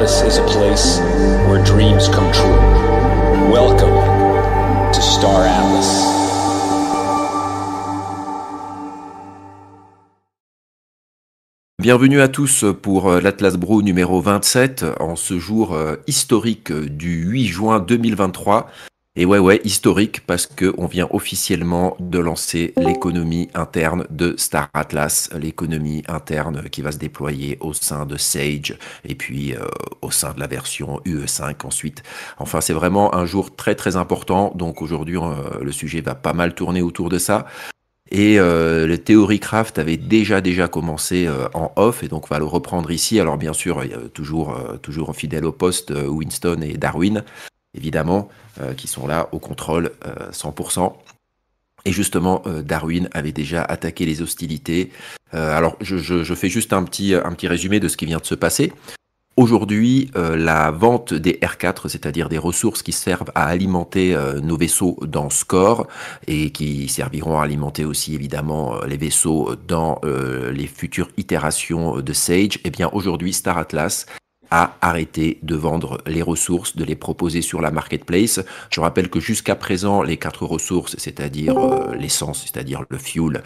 Atlas is a place where dreams come true. Welcome to Star Atlas. Bienvenue à tous pour l'Atlas Brew numéro 27, en ce jour historique du 8 juin 2023. Et ouais, historique parce qu'on vient officiellement de lancer l'économie interne de Star Atlas, l'économie interne qui va se déployer au sein de Sage et puis au sein de la version UE5 ensuite. Enfin, c'est vraiment un jour très très important, donc aujourd'hui le sujet va pas mal tourner autour de ça. Et le Theorycraft avait déjà commencé en off, et donc on va le reprendre ici. Alors bien sûr, il y a toujours fidèle au poste, Winston et Darwin, évidemment, qui sont là au contrôle 100%. Et justement, Darwin avait déjà attaqué les hostilités. Alors je fais juste un petit résumé de ce qui vient de se passer. Aujourd'hui, la vente des R4, c'est-à-dire des ressources qui servent à alimenter nos vaisseaux dans Score et qui serviront à alimenter aussi évidemment les vaisseaux dans les futures itérations de Sage, eh bien aujourd'hui Star Atlas a arrêté de vendre les ressources, de les proposer sur la marketplace. Je rappelle que jusqu'à présent, les 4 ressources, c'est-à-dire l'essence, c'est-à-dire le fuel,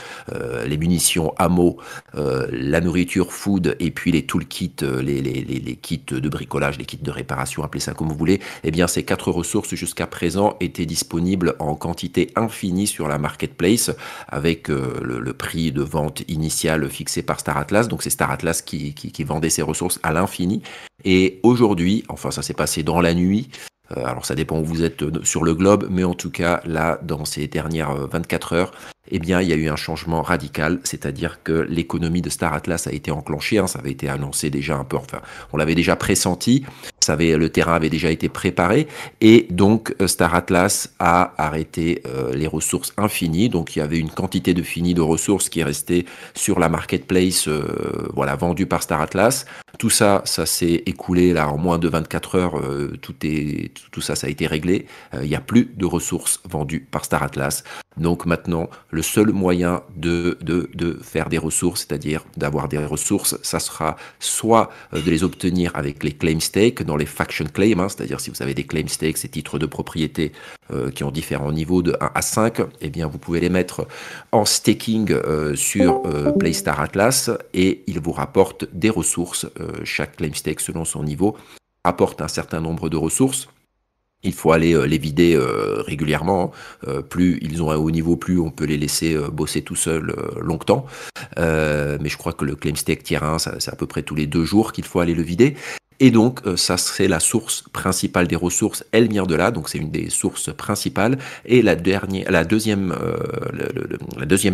les munitions, ammo, la nourriture, food, et puis les toolkits, les kits de bricolage, les kits de réparation, appelez ça comme vous voulez, eh bien ces 4 ressources jusqu'à présent étaient disponibles en quantité infinie sur la marketplace avec le prix de vente initial fixé par Star Atlas. Donc c'est Star Atlas qui vendait ces ressources à l'infini. Et aujourd'hui, enfin ça s'est passé dans la nuit, alors ça dépend où vous êtes sur le globe, mais en tout cas là, dans ces dernières 24 heures, eh bien il y a eu un changement radical, c'est-à-dire que l'économie de Star Atlas a été enclenchée, ça avait été annoncé déjà un peu, enfin on l'avait déjà pressenti, le terrain avait déjà été préparé, et donc Star Atlas a arrêté les ressources infinies, donc il y avait une quantité de fini de ressources qui est restée sur la marketplace, vendue par Star Atlas. Tout ça s'est écoulé là en moins de 24 heures, tout ça a été réglé. Il n'y a plus de ressources vendues par Star Atlas. Donc maintenant, le seul moyen de faire des ressources, c'est-à-dire d'avoir des ressources, ça sera soit de les obtenir avec les claim stakes dans les faction claims, c'est-à-dire si vous avez des claim stakes, ces titres de propriété qui ont différents niveaux de 1 à 5, eh bien vous pouvez les mettre en staking sur PlayStar Atlas et il vous rapporte des ressources. Chaque claim stake selon son niveau apporte un certain nombre de ressources. Il faut aller les vider régulièrement. Plus ils ont un haut niveau, plus on peut les laisser bosser tout seuls longtemps. Mais je crois que le claim stake tier 1, c'est à peu près tous les 2 jours qu'il faut aller le vider. Et donc, ça c'est la source principale des ressources, elle vient de là, donc c'est une des sources principales. Et la deuxième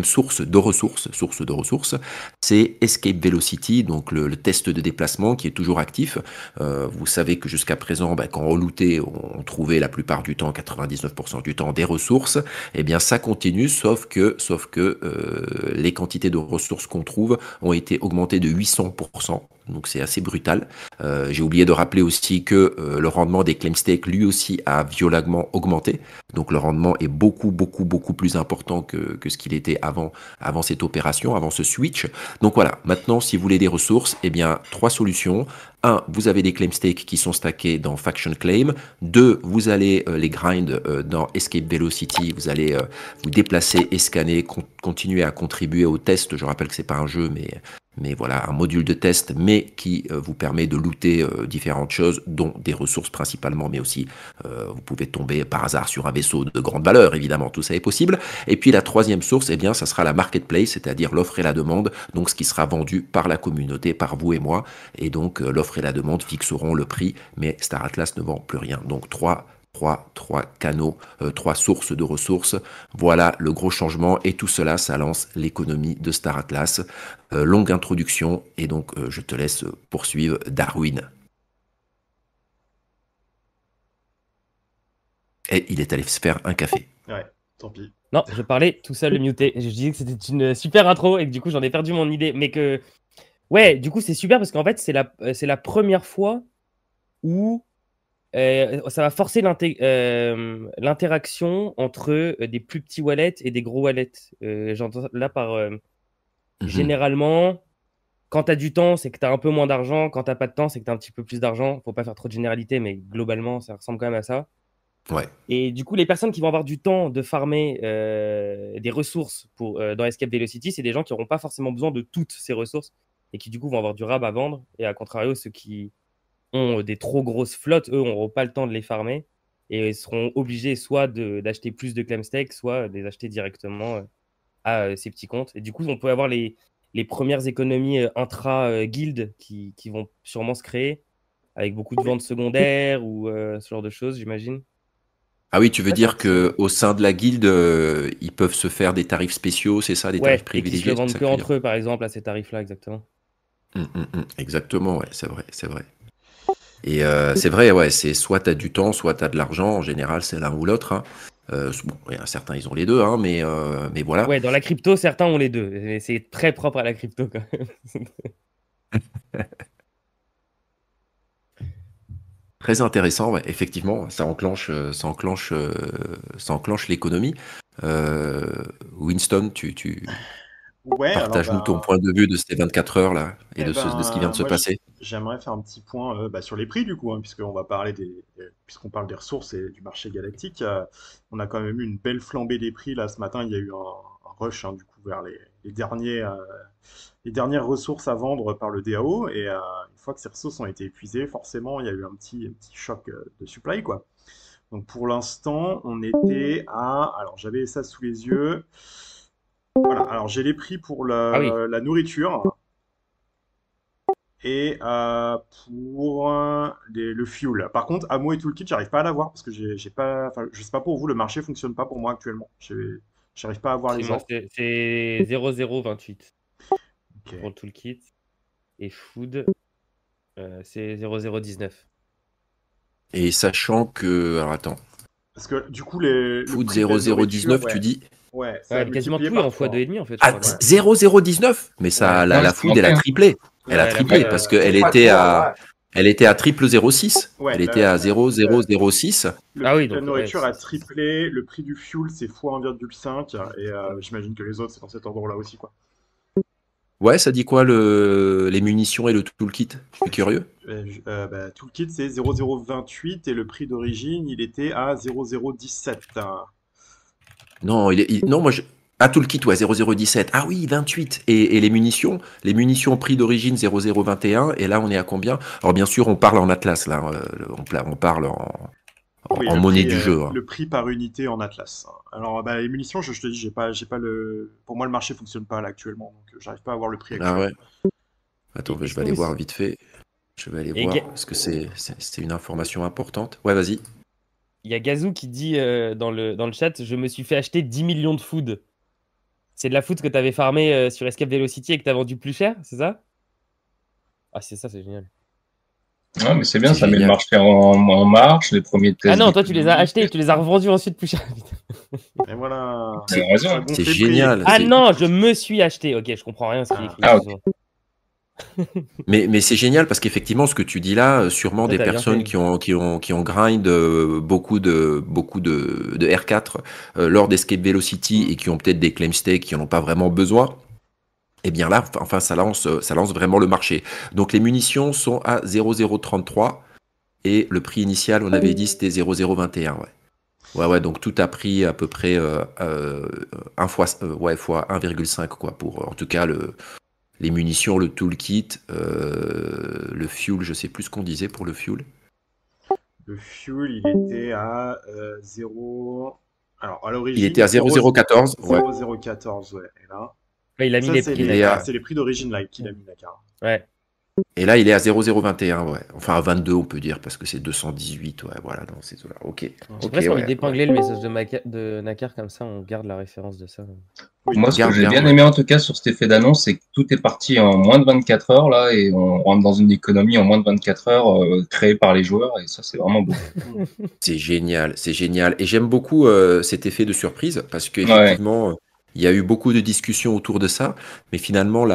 source de ressources, c'est Escape Velocity, donc le test de déplacement qui est toujours actif. Vous savez que jusqu'à présent, quand on lootait, on trouvait la plupart du temps, 99% du temps, des ressources. Eh bien, ça continue, sauf que les quantités de ressources qu'on trouve ont été augmentées de 800%. Donc c'est assez brutal. J'ai oublié de rappeler aussi que le rendement des claim stakes lui aussi a violemment augmenté. Donc le rendement est beaucoup plus important que ce qu'il était avant cette opération, avant ce switch. Donc voilà, maintenant si vous voulez des ressources, eh bien 3 solutions. 1, vous avez des claim stakes qui sont stackés dans Faction Claim. 2, vous allez les grind dans Escape Velocity. Vous allez vous déplacer et scanner, continuer à contribuer au test. Je rappelle que c'est pas un jeu, mais voilà, un module de test, mais qui vous permet de looter différentes choses, dont des ressources principalement, mais aussi vous pouvez tomber par hasard sur un vaisseau de grande valeur, évidemment, tout ça est possible. Et puis la 3e source, eh bien, ça sera la marketplace, c'est-à-dire l'offre et la demande, donc ce qui sera vendu par la communauté, par vous et moi, et donc l'offre et la demande fixeront le prix, mais Star Atlas ne vend plus rien. Donc 3 canaux, 3 sources de ressources. Voilà le gros changement et tout cela, ça lance l'économie de Star Atlas. Longue introduction et donc je te laisse poursuivre, Darwin. Et il est allé se faire un café. Ouais, tant pis. Non, je parlais tout seul, le muté. Je disais que c'était une super intro et que du coup j'en ai perdu mon idée. Mais que, ouais, du coup c'est super parce qu'en fait c'est la première fois où ça va forcer l'interaction entre des plus petits wallets et des gros wallets. J'entends là par généralement, quand tu as du temps, c'est que tu as un peu moins d'argent. Quand tu pas de temps, c'est que tu as un petit peu plus d'argent. Faut pas faire trop de généralité, mais globalement, ça ressemble quand même à ça. Ouais. Et du coup, les personnes qui vont avoir du temps de farmer des ressources dans Escape Velocity, c'est des gens qui n'auront pas forcément besoin de toutes ces ressources et qui du coup vont avoir du rab à vendre. Et à contrario, ceux qui ont des trop grosses flottes, eux, n'auront pas le temps de les farmer et seront obligés soit d'acheter plus de claim stake, soit de les acheter directement à ces petits comptes. Et du coup, on peut avoir les premières économies intra-guild qui vont sûrement se créer avec beaucoup de ventes secondaires ou ce genre de choses, j'imagine. Ah oui, tu veux Ouais, dire que au sein de la guilde, ils peuvent se faire des tarifs spéciaux, c'est ça, des tarifs ouais, et qui se privilégiés, le c'est vendent ça que que tu veux dire? entre eux, par exemple, à ces tarifs-là, exactement. Exactement, ouais, c'est vrai, c'est vrai. Et c'est vrai, ouais, c'est soit tu as du temps, soit tu as de l'argent. En général, c'est l'un ou l'autre, hein. Bon, il y a certains, ils ont les deux, hein, mais voilà. Ouais, dans la crypto, certains ont les deux. Et c'est très propre à la crypto, quand même. Très intéressant, ouais. Effectivement, ça enclenche l'économie. Winston, tu Ouais, alors partage-nous ton point de vue de ces 24 heures là et de ce qui vient de se moi passer. j'aimerais faire un petit point sur les prix du coup, hein, puisqu'on va parler puisqu'on parle des ressources et du marché galactique, on a quand même eu une belle flambée des prix là ce matin. Il y a eu un rush hein, du coup vers les dernières ressources à vendre par le DAO et une fois que ces ressources ont été épuisées, forcément il y a eu un petit choc de supply quoi. Donc pour l'instant, on était alors j'avais ça sous les yeux. Voilà, alors j'ai les prix pour Ah oui, la nourriture et pour le fuel. Par contre, Amo et Toolkit, j'arrive pas à l'avoir parce que j'ai pas, enfin, je sais pas pour vous, le marché fonctionne pas pour moi actuellement. J'arrive pas à voir les moi, offres. c'est 0028 pour Ok. le toolkit. Et food, c'est 0019. Et sachant que, alors attends, Parce que du coup, le foot prix de la nourriture, 0019, tu dis? ouais, ça a Ouais, quasiment multiplié tout est par en x2,5 3. en fait, je Ah, crois. Donc, 0019? Mais ça, ouais, Ouais, la c'est food, elle monté, a hein. triplé. Elle ouais, a elle a triplé fait. parce qu'elle était elle était à triple 06. Ouais, Elle était à 0006. le Ah prix oui, de la donc ouais, nourriture a triplé, le prix du fuel c'est x 1,5 et j'imagine que les autres c'est dans cet ordre-là aussi quoi. Ouais, ça dit quoi les munitions et le toolkit? Je suis curieux. Tout le kit c'est 0028 et le prix d'origine il était à 0017. Non, non, moi ah, toolkit, ouais, 0017. Ah oui, 28. Et les munitions prix d'origine 0021. Et là, on est à combien? Alors, bien sûr, on parle en Atlas, là. On parle Oui, en monnaie du jeu, hein. le prix par unité en Atlas. Alors les munitions, je te dis, j'ai pas pour moi le marché fonctionne pas là actuellement, donc j'arrive pas à voir le prix Ah actuel. ouais. Attends, je Est-ce vais que aller vous... voir vite fait. Je vais aller Et voir, parce que c'est une information importante. Ouais, vas-y. il y a Gazou qui dit dans le chat, je me suis fait acheter 10 millions de food. C'est de la food que tu avais farmé sur Escape Velocity et que tu as vendu plus cher, c'est ça? Ah, c'est ça, c'est génial. Ouais, mais c'est bien, C'est ça met le génial. marché en marche, les premiers Ah tests non, toi tu les as d'économie. achetés et tu les as revendus ensuite plus cher. Et voilà, C'est raison. ça Hein. gonfle C'est les prix. génial. Ah non, je me suis acheté. Ok, je comprends rien à ce qu'il écrit. Ah, ok. Excuse-moi. Mais c'est génial parce qu'effectivement, ce que tu dis là, sûrement Ça, des t'as bien personnes fait. qui ont grind beaucoup de R4 lors d'Escape Velocity et qui ont peut-être des claim stakes qui n'en ont pas vraiment besoin. Et bien là, enfin, ça lance vraiment le marché. Donc les munitions sont à 0033 et le prix initial, on avait dit, c'était 0021. Ouais. Ouais, donc tout a pris à peu près fois 1,5 quoi pour en tout cas les munitions, le toolkit, le fuel, je sais plus ce qu'on disait pour le fuel. Le fuel, il était à 0. Alors à Il l'origine, était à 0014. Ouais. 0014, ouais. Et là, Ouais, il a mis les c'est prix, Il est à, c'est les prix d'origine là qu'il a mis d'accord. Ouais. et là, il est à 0021, ouais. Enfin, à 22, on peut dire, parce que c'est 218, ouais, voilà, dans ces eaux-là. Ok. J'ai Ok, presque envie ouais. d'épingler le message de Nakar, comme ça on garde la référence de ça. Oui. Moi, ce que Garde, j'ai bien ouais. aimé en tout cas sur cet effet d'annonce, c'est que tout est parti en moins de 24 heures là, et on rentre dans une économie en moins de 24 heures créée par les joueurs, et ça, c'est vraiment beau. C'est génial, c'est génial. Et j'aime beaucoup cet effet de surprise, parce Ouais. qu'effectivement, il y a eu beaucoup de discussions autour de ça, mais finalement,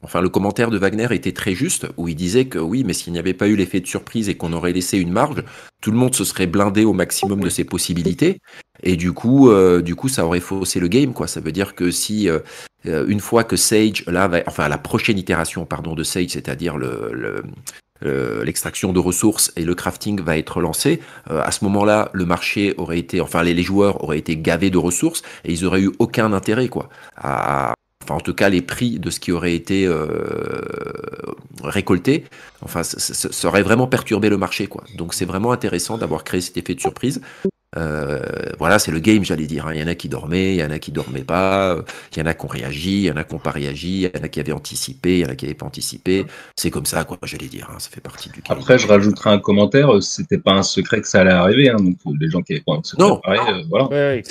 enfin le commentaire de Wagner était très juste, où il disait que oui, mais s'il n'y avait pas eu l'effet de surprise et qu'on aurait laissé une marge, tout le monde se serait blindé au maximum de ses possibilités, et du coup, ça aurait faussé le game, quoi. Ça veut dire que si une fois que Sage, enfin la prochaine itération, pardon, de Sage, c'est-à-dire l'extraction de ressources et le crafting va être lancé, à ce moment-là, le marché aurait été, enfin les joueurs auraient été gavés de ressources et ils auraient eu aucun intérêt, quoi, enfin en tout cas les prix de ce qui aurait été récolté, enfin ça aurait vraiment perturbé le marché, quoi. Donc c'est vraiment intéressant d'avoir créé cet effet de surprise. Voilà, c'est le game, j'allais dire, hein. Il y en a qui dormaient, il y en a qui dormaient pas, il y en a qui ont réagi, il y en a qui n'ont pas réagi, il y en a qui avaient anticipé, il y en a qui n'avaient pas anticipé. C'est comme ça, quoi, j'allais dire, hein. Ça fait partie du game. Après, je rajouterai un commentaire, c'était pas un secret que ça allait arriver, hein, donc les gens qui avaient pas se Non. préparer, voilà. Ouais,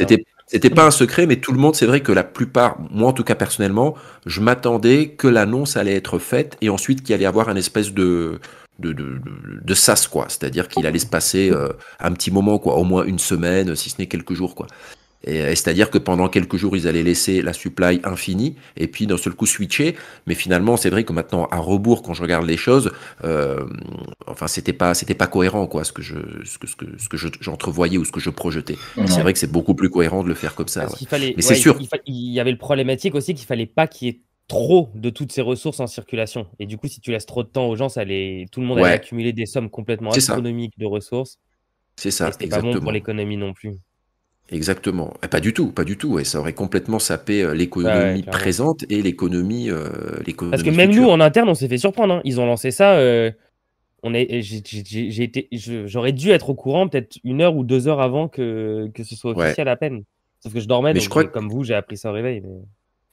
C'était pas un secret, mais tout le monde, c'est vrai que la plupart, moi en tout cas personnellement, je m'attendais que l'annonce allait être faite et ensuite qu'il allait y avoir un espèce de sas, quoi. C'est-à-dire qu'il allait se passer un petit moment, quoi, au moins une semaine, si ce n'est quelques jours, quoi. Et c'est-à-dire que pendant quelques jours, ils allaient laisser la supply infinie et puis d'un seul coup switcher. Mais finalement, c'est vrai que maintenant, à rebours, quand je regarde les choses, enfin, c'était pas cohérent, quoi, ce que j'entrevoyais ou ce que je projetais. Ouais. C'est vrai que c'est beaucoup plus cohérent de le faire comme ça. Parce Ouais. qu'il fallait, Mais c'est sûr. il y avait le problématique aussi qu'il fallait pas qu'il y ait trop de toutes ces ressources en circulation. Et du coup, si tu laisses trop de temps aux gens, tout le monde allait Ouais. accumuler des sommes complètement C'est ça. astronomiques de ressources. C'est ça, Et c'était pas bon exactement. pour l'économie non plus. Exactement. Pas du tout. Ouais. Ça aurait complètement sapé l'économie clairement. présente et l'économie Parce que même future. nous, en interne, on s'est fait surprendre, hein. Ils ont lancé ça. J'aurais dû être au courant peut-être 1 heure ou 2 heures avant que ce soit Ouais. officiel à peine. Sauf que je dormais, Mais donc je crois que comme vous, j'ai appris ça au réveil. Mais...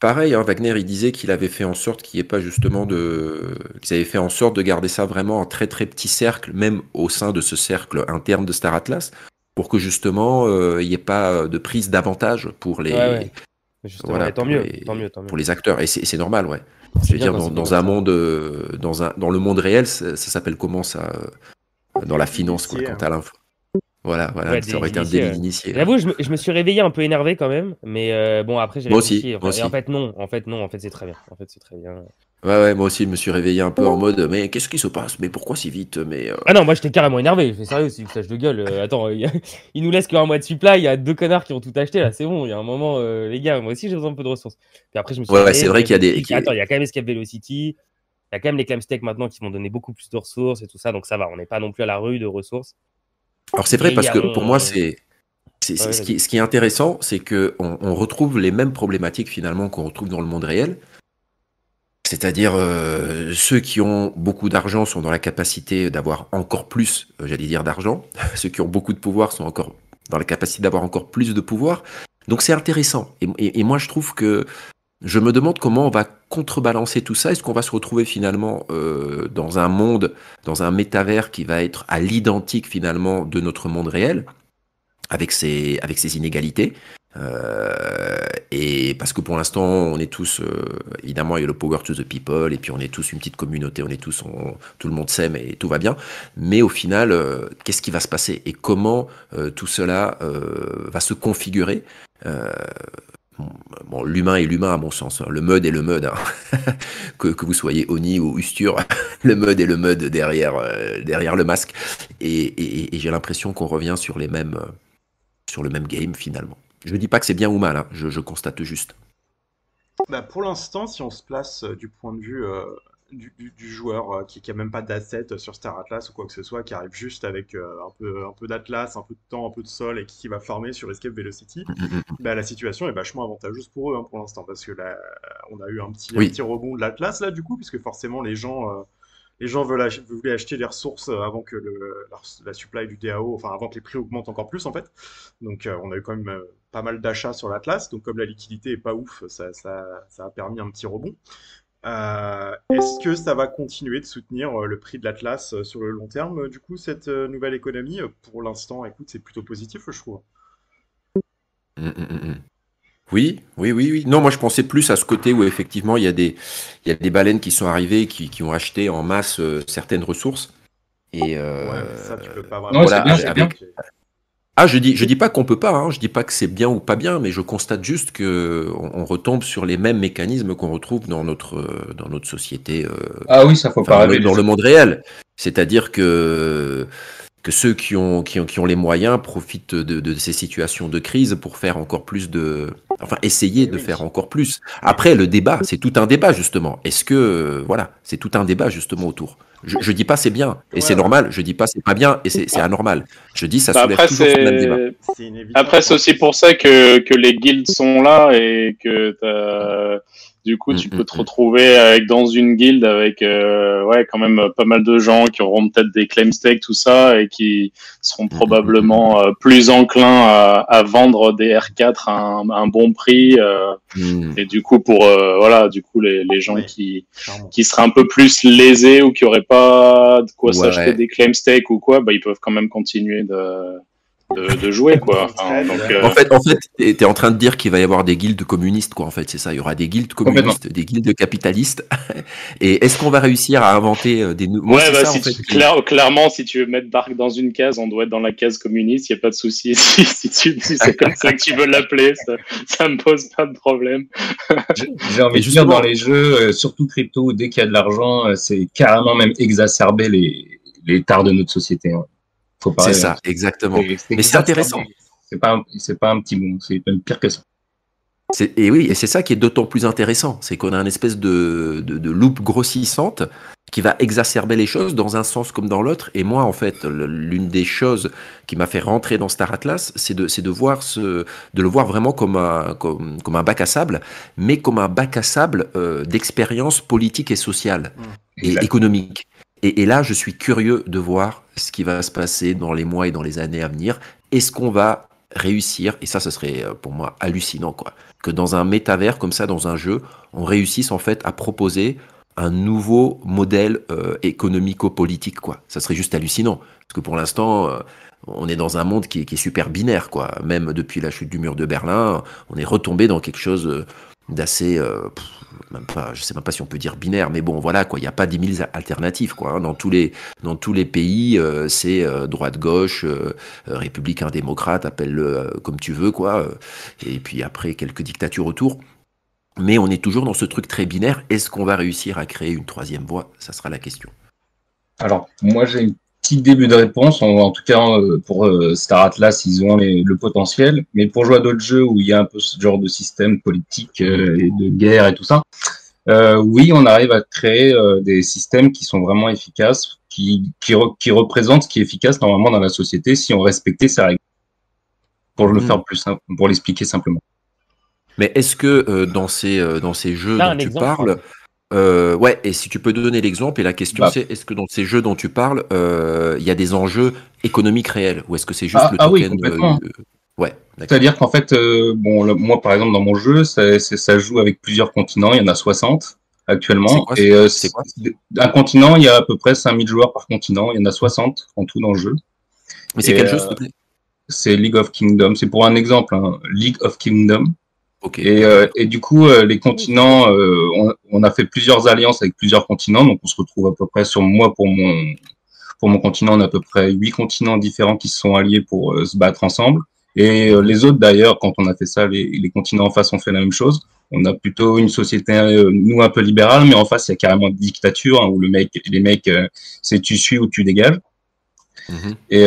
pareil, hein, Wagner, il disait qu'il avait fait en sorte qu'il n'y ait pas justement qu'ils avaient fait en sorte de garder ça vraiment en très très petit cercle, même au sein de ce cercle interne de Star Atlas, pour que justement il n'y ait pas de prise d'avantage pour les, Ouais. Justement, voilà, mais tant pour mieux, les, tant mieux. pour les acteurs. Et c'est normal, ouais. C'est Je veux bien dire, quand c'est dans fait un comme ça. monde, dans le monde réel, ça s'appelle comment ça, dans la finance, quoi, Initié, quand t'as l'info. Voilà, Ouais, ça aurait été un d'initié, délit ouais. d'initié. J'avoue, je me suis réveillé un peu énervé quand même, mais bon, après, j'ai Moi aussi, réfléchi. moi Et aussi. en fait, non. En fait, c'est très bien. En fait, c'est très bien. Ouais, moi aussi, je me suis réveillé un peu en mode, mais qu'est-ce qui se passe? Mais pourquoi si vite? Mais Ah non, moi, j'étais carrément énervé. Je fais sérieux, c'est une foutage de gueule. Attends, il nous laisse qu'un mois de supply. Il y a 2 connards qui ont tout acheté, là. C'est bon, il y a un moment, les gars, moi aussi, j'ai besoin un peu de ressources. Puis après, je me suis ouais, réveillé, c'est vrai je qu'il y a des. réfléchis. Attends, il y a quand même Escape Velocity. Il y a quand même les Clamsteak maintenant qui vont donner beaucoup plus de ressources et tout ça. Donc ça va, on n'est pas non plus à la rue de ressources. Alors c'est vrai Et il parce y a que pour moi, ce vas-y. qui est intéressant, c'est que on retrouve les mêmes problématiques finalement qu'on retrouve dans le monde réel. C'est-à-dire ceux qui ont beaucoup d'argent sont dans la capacité d'avoir encore plus, j'allais dire d'argent. Ceux qui ont beaucoup de pouvoir sont encore dans la capacité d'avoir encore plus de pouvoir. Donc c'est intéressant. Et moi je trouve que je me demande comment on va contrebalancer tout ça. Est-ce qu'on va se retrouver finalement dans un monde, dans un métavers qui va être à l'identique finalement de notre monde réel, avec ses inégalités. Et parce que pour l'instant, on est tous, évidemment, il y a le power to the people, et puis on est tous une petite communauté, tout le monde s'aime et tout va bien. Mais au final, qu'est-ce qui va se passer et comment tout cela va se configurer? Bon, l'humain est l'humain à mon sens, hein. Le mud est le mud, hein. que vous soyez Oni ou Ustur, le mud est le mud derrière le masque. Et j'ai l'impression qu'on revient sur le même game finalement. Je ne dis pas que c'est bien ou mal, hein. Je constate juste. Bah, pour l'instant, si on se place du point de vue du joueur qui a même pas d'asset sur Star Atlas ou quoi que ce soit, qui arrive juste avec un peu d'Atlas, un peu de temps, un peu de sol et qui va farmer sur Escape Velocity, bah, la situation est vachement avantageuse pour eux, hein, pour l'instant, parce que là, on a eu un petit rebond de l'Atlas là du coup, puisque forcément les gens voulaient acheter les ressources avant que la supply du DAO, enfin avant que les prix augmentent encore plus en fait. Donc on a eu quand même pas mal d'achats sur l'Atlas. Donc comme la liquidité est pas ouf, ça a permis un petit rebond. Est-ce que ça va continuer de soutenir le prix de l'Atlas sur le long terme, du coup, cette nouvelle économie? Pour l'instant, écoute, c'est plutôt positif, je trouve. Oui. Non, moi je pensais plus à ce côté où effectivement il y a des baleines qui sont arrivées, qui ont acheté en masse certaines ressources. Et Ouais, mais ça, tu peux pas vraiment. Non, voilà, c'est bien. Ah, je dis pas qu'on peut pas, hein, je dis pas que c'est bien ou pas bien, mais je constate juste que on retombe sur les mêmes mécanismes qu'on retrouve dans notre société, Ah oui, ça faut enfin pas rêver. dans le monde réel. C'est-à-dire que ceux qui ont les moyens profitent de ces situations de crise pour faire encore plus enfin, essayer de Oui. faire encore plus. Après, le débat, c'est tout un débat, justement. Est-ce que, voilà, c'est tout un débat, justement, autour. Je dis pas c'est bien, et Ouais, c'est ouais. normal. Je dis pas c'est pas bien, et c'est anormal. Je dis ça Bah, soulève après, toujours ce même débat. C'est inévitable. Après, c'est aussi pour ça que les guildes sont là et que du coup, tu peux te retrouver avec, dans une guilde avec ouais, quand même pas mal de gens qui auront peut-être des claim stakes, tout ça, et qui seront probablement plus enclins à vendre des R4 à un bon prix. Et du coup, pour voilà, du coup, les gens Ouais, qui clairement. seraient un peu plus lésés ou qui auraient pas de quoi Ouais. s'acheter des claim stakes ou quoi, bah ils peuvent quand même continuer de jouer, quoi. Enfin, donc, En fait, t'es en train de dire qu'il va y avoir des guildes communistes, quoi. En fait, c'est ça. Il y aura des guildes communistes, des guildes capitalistes. Et est-ce qu'on va réussir à inventer des nouveaux... ouais, bah, si clairement, si tu veux mettre Dark dans une case, on doit être dans la case communiste. Il y a pas de souci. Si c'est comme ça que tu veux l'appeler, ça me pose pas de problème. J'ai envie de dire, dans les jeux, surtout crypto, dès qu'il y a de l'argent, c'est carrément même exacerber les tares de notre société. Hein. Faut pas c'est rêver. ça, exactement. Mais c'est exacerbé. intéressant. C'est pas un petit mot, c'est même pire que ça. Et oui, et c'est ça qui est d'autant plus intéressant, c'est qu'on a une espèce de loupe grossissante qui va exacerber les choses dans un sens comme dans l'autre. Et moi, en fait, l'une des choses qui m'a fait rentrer dans Star Atlas, c'est de voir de le voir vraiment comme un bac à sable, mais comme un bac à sable d'expérience politique et sociale et économique. Et là, je suis curieux de voir ce qui va se passer dans les mois et dans les années à venir. Est-ce qu'on va réussir, et ça, ce serait pour moi hallucinant, quoi, que dans un métavers comme ça, dans un jeu, on réussisse en fait à proposer un nouveau modèle économico-politique, quoi. Ça serait juste hallucinant, parce que pour l'instant, on est dans un monde qui est super binaire, quoi. Même depuis la chute du mur de Berlin, on est retombé dans quelque chose d'assez, même pas, je sais même pas si on peut dire binaire, mais bon, voilà, quoi. Il n'y a pas 10 000 alternatives, quoi. Hein. Dans tous les pays, c'est droite-gauche, républicain-démocrate, appelle-le comme tu veux, quoi. Et puis après, quelques dictatures autour. Mais on est toujours dans ce truc très binaire. Est-ce qu'on va réussir à créer une troisième voie? Ça sera la question. Alors, moi, j'ai un petit début de réponse. En tout cas, pour Star Atlas, ils ont le potentiel. Mais pour jouer à d'autres jeux où il y a un peu ce genre de système politique et de guerre et tout ça, oui, on arrive à créer des systèmes qui sont vraiment efficaces, qui représentent ce qui est efficace normalement dans la société si on respectait ses règles. Pour le faire plus simple, pour l'expliquer simplement. Mais est-ce que dans ces jeux dont tu parles, ouais, et si tu peux donner l'exemple, et la question c'est, est-ce que dans ces jeux dont tu parles, il y a des enjeux économiques réels, ou est-ce que c'est juste le token? Oui, complètement. Ouais, c'est-à-dire qu'en fait, moi par exemple dans mon jeu, ça joue avec plusieurs continents, il y en a 60 actuellement. C'est quoi un continent, il y a à peu près 5000 joueurs par continent, il y en a 60 en tout dans le jeu. Mais c'est quel jeu, s'il te plaît? C'est League of Kingdom, c'est pour un exemple, hein. League of Kingdom. Okay. Et du coup, les continents, on a fait plusieurs alliances avec plusieurs continents, donc on se retrouve à peu près pour mon continent, on a à peu près 8 continents différents qui se sont alliés pour se battre ensemble. Et les autres d'ailleurs, quand on a fait ça, les continents en face ont fait la même chose. On a plutôt une société, nous un peu libérale, mais en face il y a carrément une dictature, hein, où les mecs, c'est tu suis ou tu dégages. Et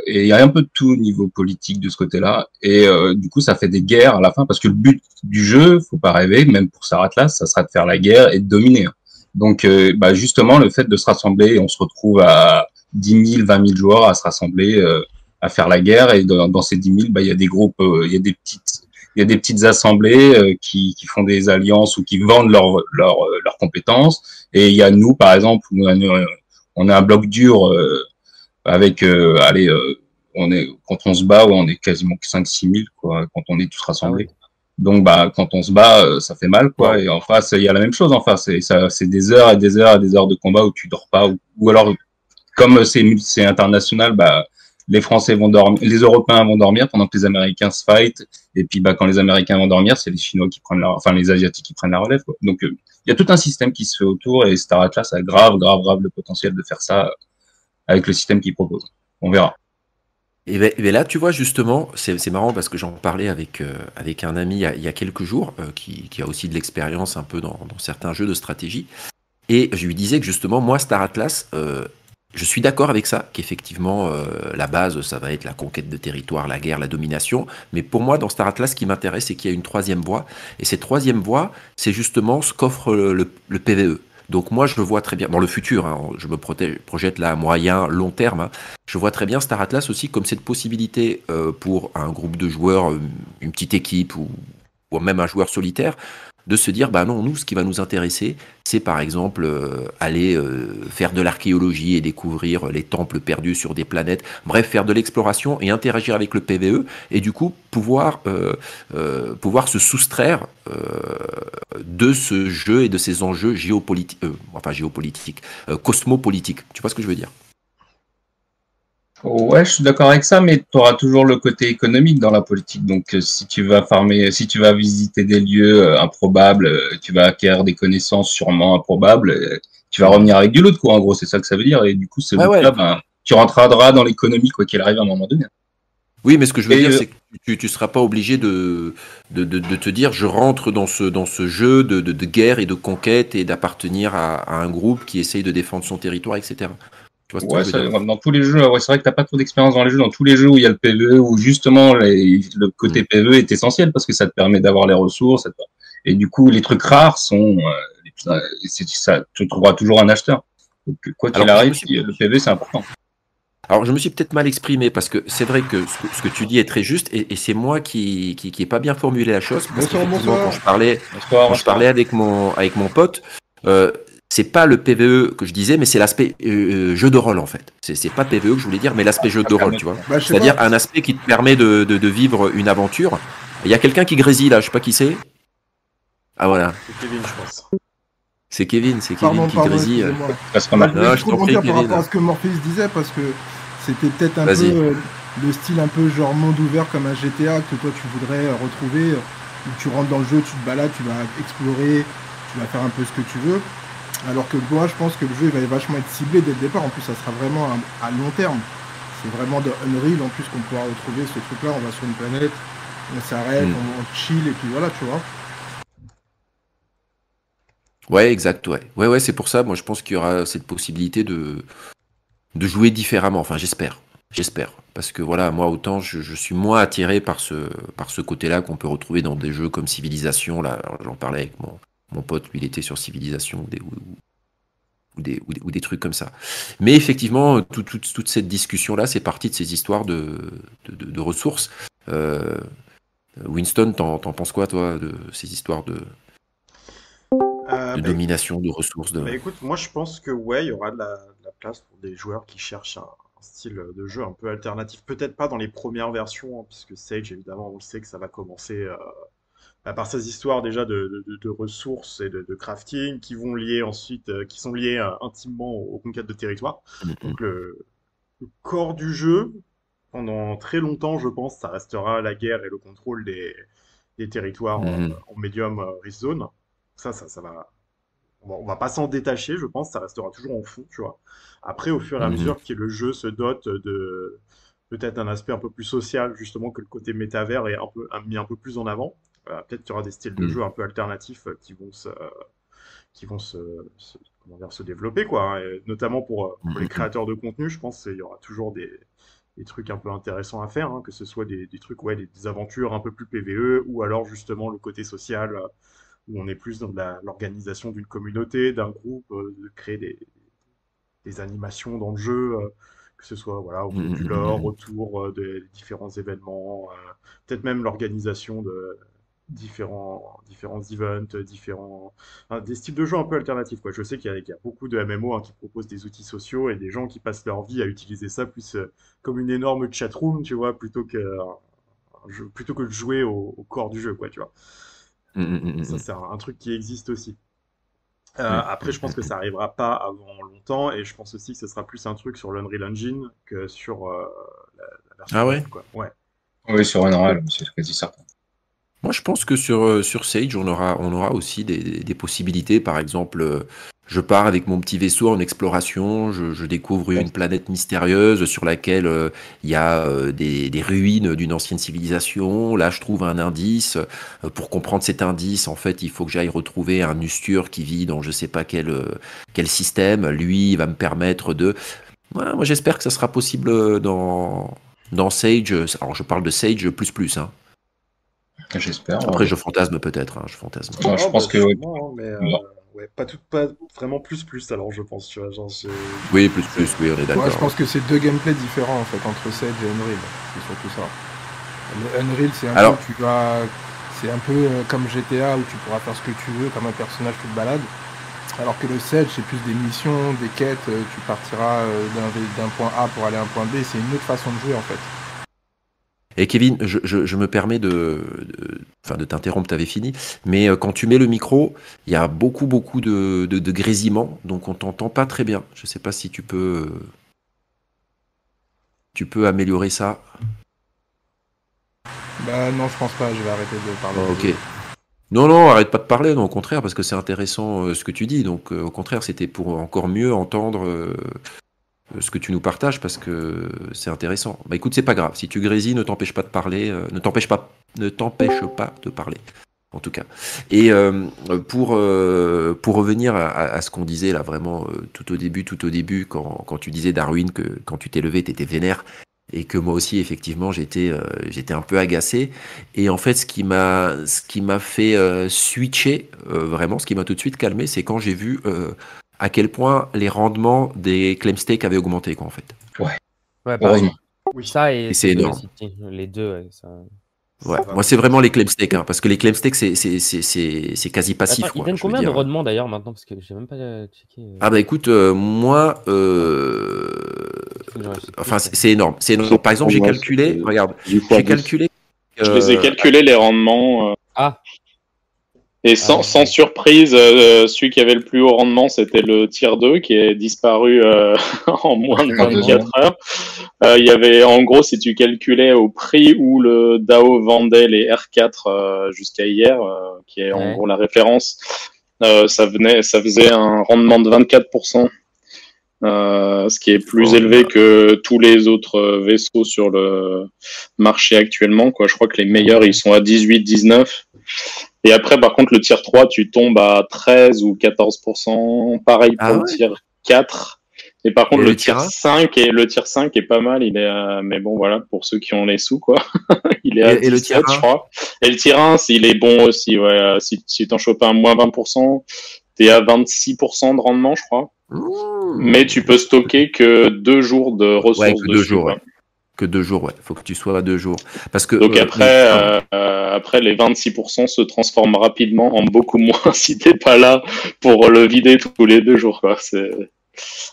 il y a un peu de tout au niveau politique de ce côté-là. Et du coup, ça fait des guerres à la fin, parce que le but du jeu, faut pas rêver, même pour Star Atlas, ça sera de faire la guerre et de dominer. Donc, justement, le fait de se rassembler, on se retrouve à 10 000, 20 000 joueurs à se rassembler, à faire la guerre. Et dans ces 10 000, il y a des groupes, il y a des petites assemblées qui font des alliances ou qui vendent leurs compétences. Et il y a nous, par exemple, on a un bloc dur avec, quand on se bat, on est quasiment 5-6 000, quoi, quand on est tous rassemblés. Donc, quand on se bat, ça fait mal, quoi. Et en face, il y a la même chose en face. Et ça, c'est des heures et des heures et des heures de combat où tu dors pas. Ou alors, comme c'est international, les Français vont dormir, les Européens vont dormir pendant que les Américains se fight. Et puis, quand les Américains vont dormir, c'est les Chinois qui prennent les Asiatiques qui prennent la relève, quoi. Donc, il y a tout un système qui se fait autour, et Star Atlas a grave le potentiel de faire ça avec le système qu'ils proposent. On verra. Et ben là, tu vois, justement, c'est marrant parce que j'en parlais avec un ami il y a quelques jours, qui a aussi de l'expérience un peu dans certains jeux de stratégie. Et je lui disais que justement, moi, Star Atlas, je suis d'accord avec ça, qu'effectivement, la base, ça va être la conquête de territoire, la guerre, la domination. Mais pour moi, dans Star Atlas, ce qui m'intéresse, c'est qu'il y a une troisième voie. Et cette troisième voie, c'est justement ce qu'offre le PvE. Donc moi, je le vois très bien, dans le futur, hein, je me projette là à moyen, long terme, hein, je vois très bien Star Atlas aussi comme cette possibilité pour un groupe de joueurs, une petite équipe ou même un joueur solitaire, de se dire, bah non, nous, ce qui va nous intéresser, c'est par exemple aller faire de l'archéologie et découvrir les temples perdus sur des planètes, bref, faire de l'exploration et interagir avec le PvE, et du coup, pouvoir se soustraire de ce jeu et de ces enjeux géopolitiques, cosmopolitiques. Tu vois ce que je veux dire? Ouais, je suis d'accord avec ça, mais tu auras toujours le côté économique dans la politique. Donc, si tu vas farmer, si tu vas visiter des lieux improbables, tu vas acquérir des connaissances sûrement improbables, tu vas revenir avec du loot, quoi. En gros, c'est ça que ça veut dire. Et du coup, ce Ouais, loot-là, ouais. ben, tu rentreras dans l'économie, quoi qu'il arrive à un moment donné. Oui, mais ce que je veux Et, dire, c'est que tu seras pas obligé de te dire, je rentre dans ce jeu de guerre et de conquête et d'appartenir à un groupe qui essaye de défendre son territoire, etc. Tu vois ce que ouais, je veux dire? dans tous les jeux, ouais, c'est vrai que t'as pas trop d'expérience dans les jeux. Dans tous les jeux où il y a le PvE, où justement le côté PvE est essentiel parce que ça te permet d'avoir les ressources. Et du coup, les trucs rares sont, ça, tu trouveras toujours un acheteur. Donc, quoi qu'il Alors, arrive, le PvE c'est important. je me suis peut-être mal exprimé parce que c'est vrai que ce que tu dis est très juste et c'est moi qui est pas bien formulé la chose parce Bonsoir, qu'effectivement bonsoir. Bonsoir, quand je parlais avec mon pote, c'est pas le PvE que je disais, mais c'est l'aspect jeu de rôle en fait. C'est pas PvE que je voulais dire, mais l'aspect jeu de rôle, tu vois. Bah, je sais C'est-à-dire pas. un aspect qui te permet de vivre une aventure. Il y a quelqu'un qui grésille là, je sais pas qui c'est. Ah voilà, C'est Kevin, je pense. c'est Kevin Pardon, qui grésille. excusez-moi. Parce qu'on Bah, a, je voulais Non, juste je t'en prie, rebondir par Kevin. rapport à ce que Morpheus disait, parce que c'était peut-être un peu Vas-y. le style un peu genre monde ouvert comme un GTA que toi tu voudrais retrouver, où tu rentres dans le jeu, tu te balades, tu vas explorer, tu vas faire un peu ce que tu veux. Alors que moi, je pense que le jeu il va vachement être ciblé dès le départ. En plus, ça sera vraiment à long terme. C'est vraiment de Unreal en plus qu'on pourra retrouver ce truc-là. On va sur une planète, on s'arrête, on chill et puis voilà, tu vois. Ouais, exact, ouais. Ouais, c'est pour ça, moi je pense qu'il y aura cette possibilité de jouer différemment. Enfin, j'espère. J'espère. Parce que voilà, moi autant je suis moins attiré par ce côté-là qu'on peut retrouver dans des jeux comme Civilization. Là, alors, j'en parlais avec mon pote, lui il était sur Civilization ou des trucs comme ça. Mais effectivement, toute cette discussion-là, c'est partie de ces histoires de ressources. Winston, t'en penses quoi, toi, de ces histoires de Bah, domination, de ressources bah, écoute, moi je pense que ouais, il y aura de la place pour des joueurs qui cherchent un style de jeu un peu alternatif. Peut-être pas dans les premières versions, hein, puisque Sage, évidemment, on le sait que ça va commencer par ces histoires déjà de ressources et de crafting qui vont lier ensuite, qui sont liées intimement aux conquêtes de territoire. Donc le corps du jeu, pendant très longtemps, je pense, ça restera la guerre et le contrôle des territoires Mhm. en médium risk zone. Ça va. On va pas s'en détacher, je pense, ça restera toujours en fond, tu vois. Après, au fur et à Mhm. mesure que le jeu se dote de peut-être un aspect un peu plus social, justement, que le côté métavers est mis un peu plus en avant, peut-être qu'il y aura des styles de Mhm. jeu un peu alternatifs comment dire, se développer, quoi, hein. Et notamment pour les Mhm. créateurs de contenu, je pense qu'il y aura toujours des trucs un peu intéressants à faire, hein, que ce soit des trucs, ouais, des aventures un peu plus PvE, ou alors justement le côté social, où on est plus dans l'organisation d'une communauté, d'un groupe, de créer des animations dans le jeu, que ce soit voilà, autour du lore, Mhm. autour des différents événements, peut-être même l'organisation de différents events, des styles de jeu un peu alternatifs, quoi. Je sais qu'il y a beaucoup de MMO, hein, qui proposent des outils sociaux et des gens qui passent leur vie à utiliser ça plus comme une énorme chatroom, tu vois, plutôt que de jouer au corps du jeu, quoi, tu vois. Mhm. Ça, Mhm. c'est un truc qui existe aussi. Mhm. Après, je pense que ça arrivera pas avant longtemps, et je pense aussi que ce sera plus un truc sur l'Unreal Engine que sur la version Ah ouais? mobile, quoi. Ouais. oui, sur Unreal, c'est quasi certain. Moi, je pense que sur Sage, on aura aussi des possibilités. Par exemple, Je pars avec mon petit vaisseau en exploration, je découvre une planète mystérieuse sur laquelle il y a des ruines d'une ancienne civilisation. Là, je trouve un indice. Pour comprendre cet indice, en fait, il faut que j'aille retrouver un Ustur qui vit dans je sais pas quel système. Lui, il va me permettre de... Ouais, moi, j'espère que ça sera possible dans Sage. Alors, je parle de Sage++, hein. J'espère. Après, je fantasme peut-être, hein, je fantasme. Ouais, je pense que sûrement, hein, mais ouais, pas vraiment plus, alors je pense, tu vois, genre, Oui, plus, oui, on est d'accord. Moi, je pense que c'est deux gameplays différents en fait entre Sage et Unreal. C'est surtout ça. Le Unreal, c'est un Alors- peu, c'est un peu comme GTA où tu pourras faire ce que tu veux, comme un personnage qui te balade. Alors que le Sage, c'est plus des missions, des quêtes. Tu partiras d'un point A pour aller à un point B. C'est une autre façon de jouer en fait. Et Kevin, je me permets de t'interrompre, t'avais fini, mais quand tu mets le micro, il y a beaucoup de grésillements, donc on t'entend pas très bien. Je sais pas si tu peux améliorer ça. Bah non, je pense pas. Je vais arrêter de parler. Ok. Non, arrête pas de parler, non, au contraire, parce que c'est intéressant ce que tu dis, donc au contraire, c'était pour encore mieux entendre ce que tu nous partages, parce que c'est intéressant. Bah écoute, c'est pas grave, si tu grésilles, ne t'empêche pas de parler, ne t'empêche pas de parler, en tout cas. Et pour revenir à ce qu'on disait là, vraiment, tout au début, quand tu disais, Darwin, que quand tu t'es levé, t'étais vénère, et que moi aussi, effectivement, j'étais un peu agacé. Et en fait, ce qui m'a fait switcher, vraiment, ce qui m'a tout de suite calmé, c'est quand j'ai vu à quel point les rendements des claim stakes avaient augmenté, quoi, en fait. Ouais, pareil. Heureusement. Oui. Ça et Et c'est énorme. City, les deux, ouais, ça... Ouais. va. Moi, c'est vraiment les claim stakes, hein, parce que les claim stakes, c'est quasi passif. Attends, ils Quoi, donnent je veux combien de dire. rendement d'ailleurs maintenant? Parce que j'ai même pas checké. Ah bah écoute, moi, Faut que je rachète enfin, plus, c'est énorme. C'est énorme. Par exemple, j'ai Moi, calculé, c'est regarde, 10 fois j'ai 10. calculé. Je les ai calculés, les rendements. Ah, Et sans surprise, celui qui avait le plus haut rendement, c'était le tier 2 qui est disparu en moins de 24 heures. Il y avait, en gros, si tu calculais au prix où le DAO vendait les R4 jusqu'à hier, qui est en Ouais. gros la référence, ça faisait un rendement de 24%. Ce qui est plus Oh, élevé que tous les autres vaisseaux sur le marché actuellement, quoi. Je crois que les meilleurs, ils sont à 18, 19. Et après, par contre, le tier 3, tu tombes à 13 ou 14%. Pareil pour Ah le ouais. tier 4. Et par contre, Et le le tier tier 1? 5 est pas mal. Il est, mais bon, voilà, pour ceux qui ont les sous, quoi. Il est à Et le 17, tier 1? je crois. Et le tier 1, il est bon aussi, ouais. Si t'en chopes un moins 20%, t'es à 26% de rendement, je crois. Mais tu peux stocker que 2 jours de ressources Ouais, que 2 dessus, jours, quoi. ouais. Que 2 jours, ouais. Faut que tu sois à 2 jours. Parce que, Donc mais- après, les 26% se transforment rapidement en beaucoup moins si t'es pas là pour le vider tous les 2 jours, quoi.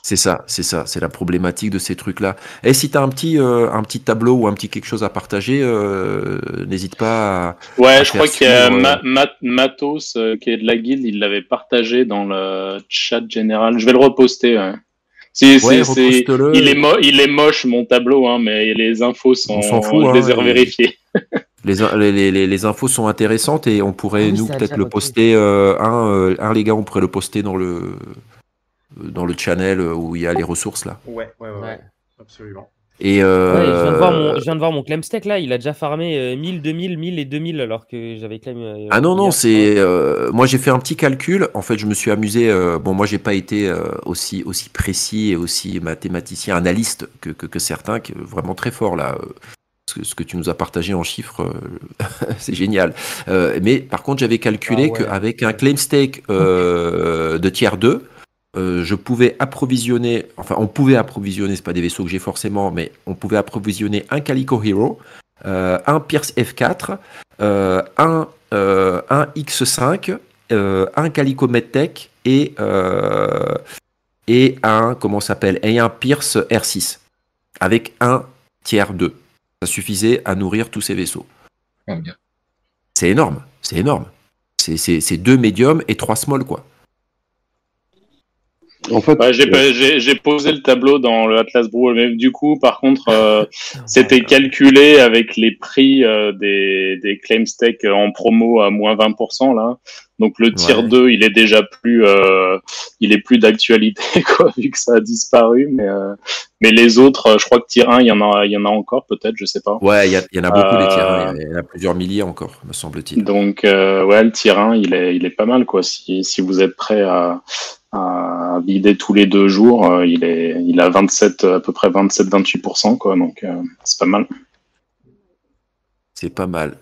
c'est ça, c'est la problématique de ces trucs-là. Et si tu as un petit tableau ou un petit quelque chose à partager, n'hésite pas à Ouais, je faire crois qu'il y a suivre, Matos qui est de la guilde, il l'avait partagé dans le chat général. Je vais le reposter. Ouais. Ouais, reposte-le. Il est moche mon tableau, hein, mais les infos On s'en sont, fout, je les ai hein, revérifiées. les infos sont intéressantes et on pourrait, Ah oui, nous, ça a peut-être déjà- le ok. poster, les gars, on pourrait le poster dans le channel où il y a les ressources, là. Ouais, Ouais. absolument. Et Ouais, je viens de voir mon claim stack là, il a déjà farmé 1000, 2000, 1000 et 2000 alors que j'avais claim. Ah non, hier. c'est moi j'ai fait un petit calcul. En fait, je me suis amusé. Bon, moi j'ai pas été aussi précis et aussi mathématicien, analyste que certains, qui est vraiment très fort là. Ce que tu nous as partagé en chiffres, c'est génial. Mais par contre, j'avais calculé Ah ouais. qu'avec un claim stake de tier 2, je pouvais approvisionner, enfin on pouvait approvisionner, c'est pas des vaisseaux que j'ai forcément, mais on pouvait approvisionner un Calico Hero, un Pierce F4, un X5, un Calico Medtech et un, comment ça s'appelle, et un Pierce R6 avec un tiers 2. Ça suffisait à nourrir tous ces vaisseaux. Ouais, bien. C'est énorme, c'est énorme. C'est 2 médiums et 3 small, quoi. En fait, Ouais, j'ai posé le tableau dans le Atlas Brew, mais du coup, par contre, c'était calculé avec les prix des claim stake en promo à moins 20% là. Donc le tier Ouais. 2, il est déjà plus, il est plus d'actualité quoi, vu que ça a disparu. Mais les autres, je crois que tier 1, il y en a encore peut-être, je sais pas. Ouais, il y en a beaucoup des tiers 1, il y en a plusieurs milliers encore, me semble-t-il. Donc ouais, le tier 1, il est pas mal quoi. Si vous êtes prêt à vider tous les 2 jours, il a 27, à peu près 27-28%, quoi, donc c'est pas mal.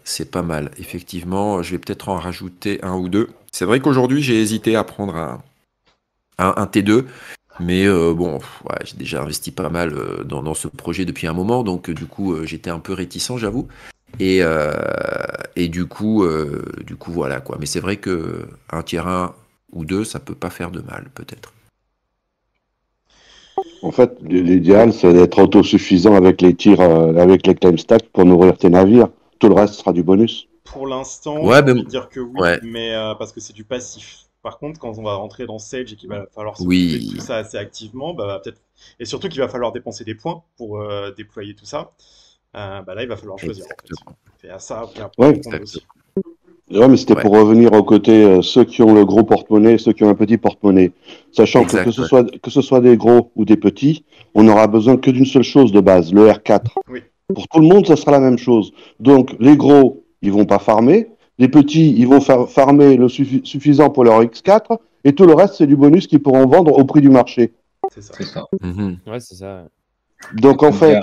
C'est pas mal. Effectivement, je vais peut-être en rajouter un ou deux. C'est vrai qu'aujourd'hui, j'ai hésité à prendre un T2, mais bon, ouais, j'ai déjà investi pas mal dans ce projet depuis un moment, donc du coup, j'étais un peu réticent, j'avoue. Et du coup, voilà quoi. Mais c'est vrai que un tiers 1 ou 2, ça peut pas faire de mal, peut-être. En fait, l'idéal, c'est d'être autosuffisant avec les tirs, avec les claim stacks pour nourrir tes navires. Tout le reste sera du bonus. Pour l'instant, Ouais, j'ai mais- envie de dire que oui, ouais. mais parce que c'est du passif. Par contre, quand on va rentrer dans Sage et qu'il va falloir Oui. s'occuper de tout ça assez activement, bah, peut-être, et surtout qu'il va falloir dépenser des points pour déployer tout ça, bah là, il va falloir choisir en Exactement. fait. Et à ça, après, Ouais. répondre aussi. Ouais, mais c'était Ouais. pour revenir au côté ceux qui ont le gros porte-monnaie, ceux qui ont un petit porte-monnaie. Sachant Exact, que ce soit des gros ou des petits, on n'aura besoin que d'une seule chose de base, le R4. Oui. Pour tout le monde, ça sera la même chose. Donc, les gros, ils vont pas farmer. Les petits, ils vont farmer le suffisant pour leur X4. Et tout le reste, c'est du bonus qu'ils pourront vendre au prix du marché. C'est ça. C'est ça. Mhm. Ouais, c'est ça. Donc en fait,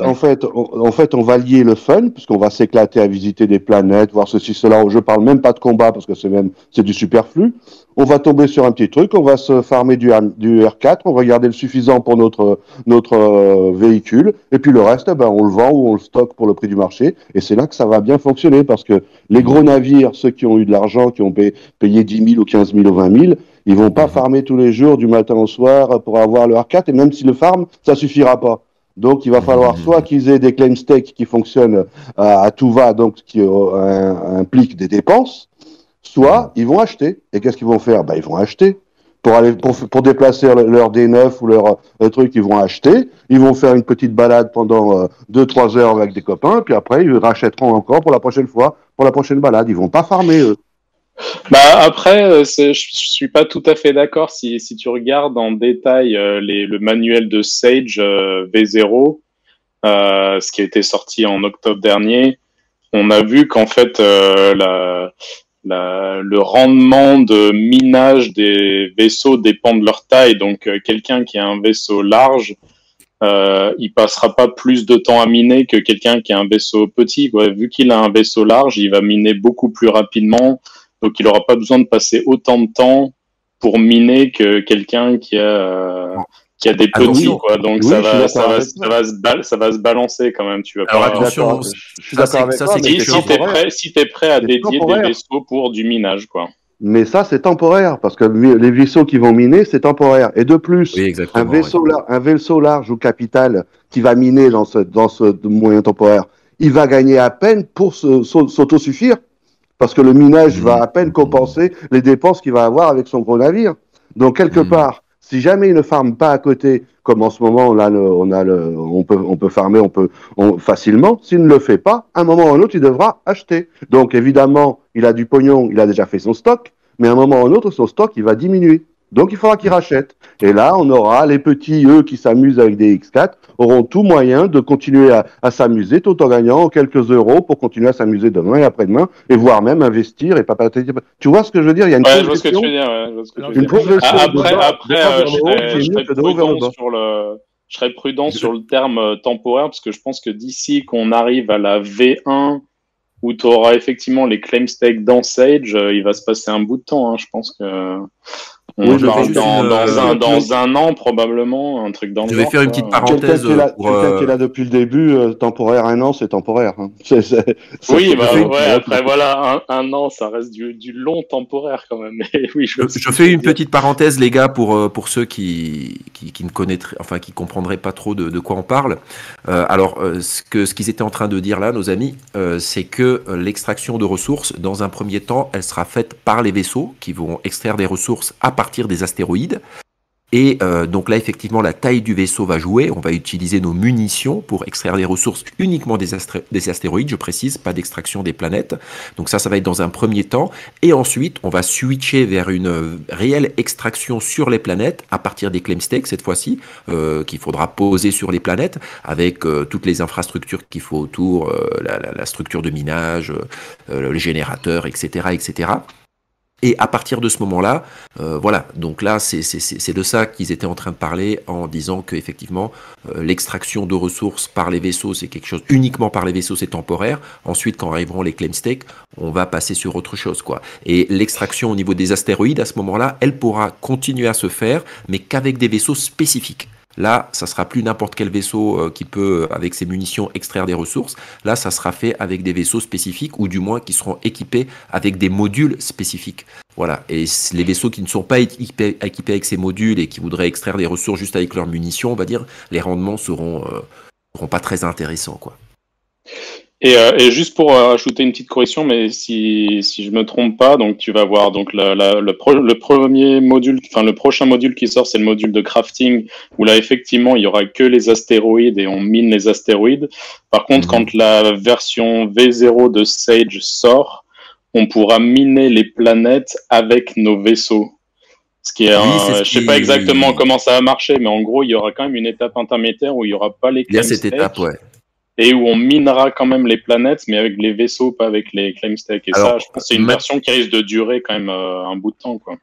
on va lier le fun, puisqu'on va s'éclater à visiter des planètes, voir ceci, cela. Je parle même pas de combat parce que c'est du superflu. On va tomber sur un petit truc, on va se farmer du R4, on va garder le suffisant pour notre véhicule, et puis le reste, ben, on le vend ou on le stocke pour le prix du marché. Et c'est là que ça va bien fonctionner parce que les gros navires, ceux qui ont eu de l'argent, qui ont payé 10 000 ou 15 000 ou 20 000, ils vont pas farmer tous les jours du matin au soir pour avoir le R4. Et même si le farm, ça suffira pas. Donc, il va falloir soit qu'ils aient des claim stakes qui fonctionnent à tout va, donc qui impliquent des dépenses, soit ils vont acheter. Et qu'est-ce qu'ils vont faire? Ben, ils vont acheter. Pour déplacer leur D9 ou leur truc, ils vont acheter. Ils vont faire une petite balade pendant 2-3 heures avec des copains, puis après, ils rachèteront encore pour la prochaine fois, pour la prochaine balade. Ils vont pas farmer, eux. Bah après, je suis pas tout à fait d'accord. Si tu regardes en détail le manuel de Sage V0, ce qui a été sorti en octobre dernier, on a vu qu'en fait le rendement de minage des vaisseaux dépend de leur taille. Donc quelqu'un qui a un vaisseau large, il passera pas plus de temps à miner que quelqu'un qui a un vaisseau petit, quoi. Vu qu'il a un vaisseau large, il va miner beaucoup plus rapidement. Donc, il n'aura pas besoin de passer autant de temps pour miner que quelqu'un qui a des petits, Attention. quoi. Donc, Oui, ça je suis va d'accord avec ça va se balancer quand même. Tu vas Alors pas. attention, Je suis d'accord avec toi, mais Si t'es prêt à C'est dédier des temporaire. vaisseaux pour du minage, quoi. Mais ça, c'est temporaire, parce que les vaisseaux qui vont miner, c'est temporaire. Et de plus, Oui, exactement, un vaisseau large ou capital qui va miner dans ce moyen temporaire, il va gagner à peine pour s'autosuffire, parce que le minage va à peine compenser les dépenses qu'il va avoir avec son gros navire. Donc, quelque part, si jamais il ne farme pas à côté, comme en ce moment, là, on peut farmer, facilement. S'il ne le fait pas, à un moment ou à un autre, il devra acheter. Donc, évidemment, il a du pognon, il a déjà fait son stock, mais à un moment ou à un autre, son stock, il va diminuer. Donc, il faudra qu'il rachète. Et là, on aura les petits, eux, qui s'amusent avec des X4, auront tout moyen de continuer à s'amuser tout en gagnant quelques euros pour continuer à s'amuser demain et après-demain, et voire même investir et pas. Tu vois ce que je veux dire? Il y a une Ouais, je vois ce que tu veux dire. Ouais, je vois ce que tu veux dire. progression Après, je serais prudent je serais prudent sur le terme temporaire parce que je pense que d'ici qu'on arrive à la V1 où tu auras effectivement les claim stakes dans Sage, il va se passer un bout de temps. Je pense que on parle dans un an probablement, un truc dans le genre. Je vais faire une petite parenthèse. Quelqu'un qui est là depuis le début, temporaire, un an, c'est temporaire. Hein. Oui, après voilà, un an, ça reste du long temporaire quand même. Mais oui, je fais une petite parenthèse, les gars, pour ceux qui ne connaîtraient, enfin qui comprendraient pas trop de quoi on parle. Ce qu'ils étaient en train de dire là, nos amis, c'est que l'extraction de ressources, dans un premier temps, elle sera faite par les vaisseaux qui vont extraire des ressources à partir des astéroïdes. Et donc là, effectivement, la taille du vaisseau va jouer. On va utiliser nos munitions pour extraire les ressources uniquement des astéroïdes, je précise, pas d'extraction des planètes. Donc ça va être dans un premier temps. Et ensuite, on va switcher vers une réelle extraction sur les planètes à partir des claim stakes, cette fois-ci, qu'il faudra poser sur les planètes avec toutes les infrastructures qu'il faut autour, la structure de minage, les générateurs, etc., etc. Et à partir de ce moment-là, voilà, donc là, c'est de ça qu'ils étaient en train de parler en disant qu'effectivement, l'extraction de ressources par les vaisseaux, c'est quelque chose, uniquement par les vaisseaux, c'est temporaire. Ensuite, quand arriveront les claim stakes, on va passer sur autre chose, quoi. Et l'extraction au niveau des astéroïdes, à ce moment-là, elle pourra continuer à se faire, mais qu'avec des vaisseaux spécifiques. Là, ça sera plus n'importe quel vaisseau qui peut, avec ses munitions, extraire des ressources. Là, ça sera fait avec des vaisseaux spécifiques, ou du moins qui seront équipés avec des modules spécifiques. Voilà. Et les vaisseaux qui ne sont pas équipés avec ces modules et qui voudraient extraire des ressources juste avec leurs munitions, on va dire, les rendements seront pas très intéressants, quoi. Et juste pour ajouter une petite correction, mais si je me trompe pas, donc tu vas voir donc le premier module, enfin le prochain module qui sort, c'est le module de crafting où là effectivement il y aura que les astéroïdes et on mine les astéroïdes. Par contre, quand la version V0 de Sage sort, on pourra miner les planètes avec nos vaisseaux. Ce qui est, je sais pas exactement comment ça va marcher, mais en gros il y aura quand même une étape intermédiaire où il y aura pas les claim cette étape, ouais. Et où on minera quand même les planètes, mais avec les vaisseaux, pas avec les claim stakes. Et alors, ça, je pense que c'est une version qui risque de durer quand même un bout de temps, quoi.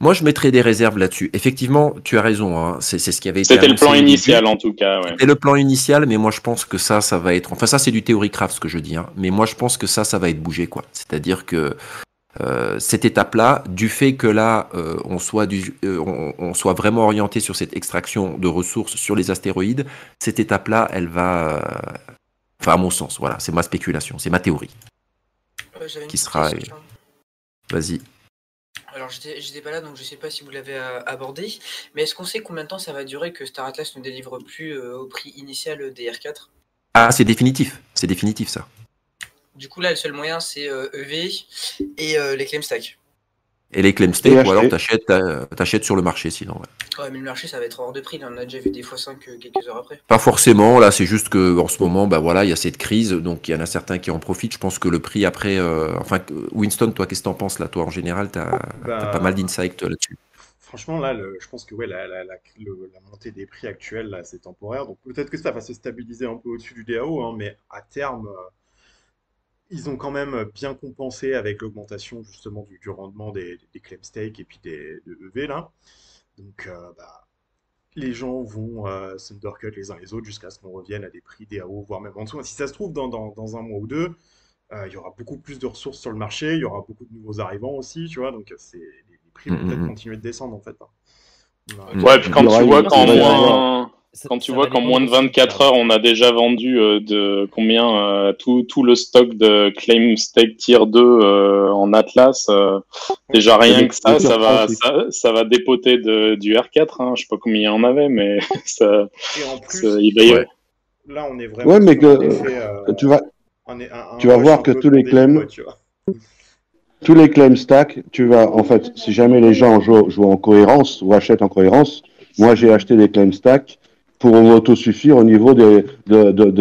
Moi, je mettrais des réserves là-dessus. Effectivement, tu as raison, hein. C'est ce qui avait été C'était le plan initial, en tout cas, ouais. C'était le plan initial, mais moi, je pense que ça va être... Enfin, ça, c'est du Theorycraft, ce que je dis, hein. Mais moi, je pense que ça va être bougé, quoi. C'est-à-dire que cette étape-là, du fait que là, on soit vraiment orienté sur cette extraction de ressources sur les astéroïdes, cette étape-là, elle va... Enfin, à mon sens, voilà, c'est ma spéculation, c'est ma théorie. Qui sera... Vas-y. Alors, j'étais pas là, donc je sais pas si vous l'avez abordé, mais est-ce qu'on sait combien de temps ça va durer que Star Atlas ne délivre plus au prix initial des R4? Ah, c'est définitif, ça. Du coup, là, le seul moyen, c'est EV et les claim stacks. Et les claim stakes, ou alors t'achètes sur le marché, sinon. Ouais, mais le marché, ça va être hors de prix. Là, on a déjà vu des x5 quelques heures après. Pas forcément. Là, c'est juste que en ce moment, bah voilà, il y a cette crise, donc il y en a certains qui en profitent. Je pense que le prix après, enfin, Winston, toi, qu'est-ce que t'en penses là? Toi, en général, t'as pas mal d'insight là-dessus. Franchement, là, je pense que ouais, la montée des prix actuels, là, c'est temporaire. Donc peut-être que ça va se stabiliser un peu au-dessus du DAO, hein, mais à terme. Ils ont quand même bien compensé avec l'augmentation justement du rendement des claim stakes et puis de EV là. Donc les gens vont s'undercut les uns les autres jusqu'à ce qu'on revienne à des prix DAO, voire même en dessous. Si ça se trouve, dans un mois ou deux, il y aura beaucoup plus de ressources sur le marché, il y aura beaucoup de nouveaux arrivants aussi, tu vois. Donc les prix vont peut-être continuer de descendre en fait. Ouais, puis quand tu vois qu'en moins de 24 heures, on a déjà vendu de combien tout le stock de claim stake tier 2 en Atlas, déjà rien que ça va dépoter du R4, hein. Je sais pas combien il y en avait, mais ça, et en plus, là on est vraiment ouais, mais tu vas voir que tous les claim stacks, en fait, si jamais les gens jouent en cohérence ou achètent en cohérence, moi j'ai acheté des claim stacks pour m'autosuffire au niveau de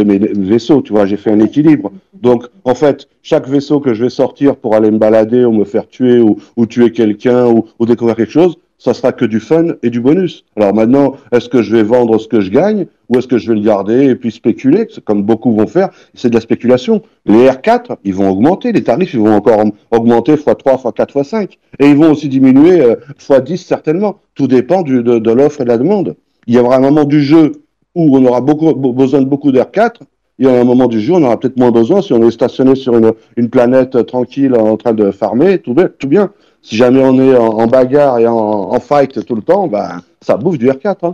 mes vaisseaux, tu vois, j'ai fait un équilibre. Donc, en fait, chaque vaisseau que je vais sortir pour aller me balader ou me faire tuer ou tuer quelqu'un ou découvrir quelque chose, ça sera que du fun et du bonus. Alors maintenant, est-ce que je vais vendre ce que je gagne ou est-ce que je vais le garder et puis spéculer, comme beaucoup vont faire? C'est de la spéculation. Les R4, ils vont augmenter, les tarifs, ils vont encore augmenter x3, x4, x5. Et ils vont aussi diminuer x10 certainement. Tout dépend de l'offre et de la demande. Il y aura un moment du jeu où on aura besoin de beaucoup d'R4. Il y a un moment du jeu où on aura peut-être moins besoin si on est stationné sur une planète tranquille en train de farmer, tout bien. Si jamais on est en bagarre et en fight tout le temps, bah, ça bouffe du R4. Hein.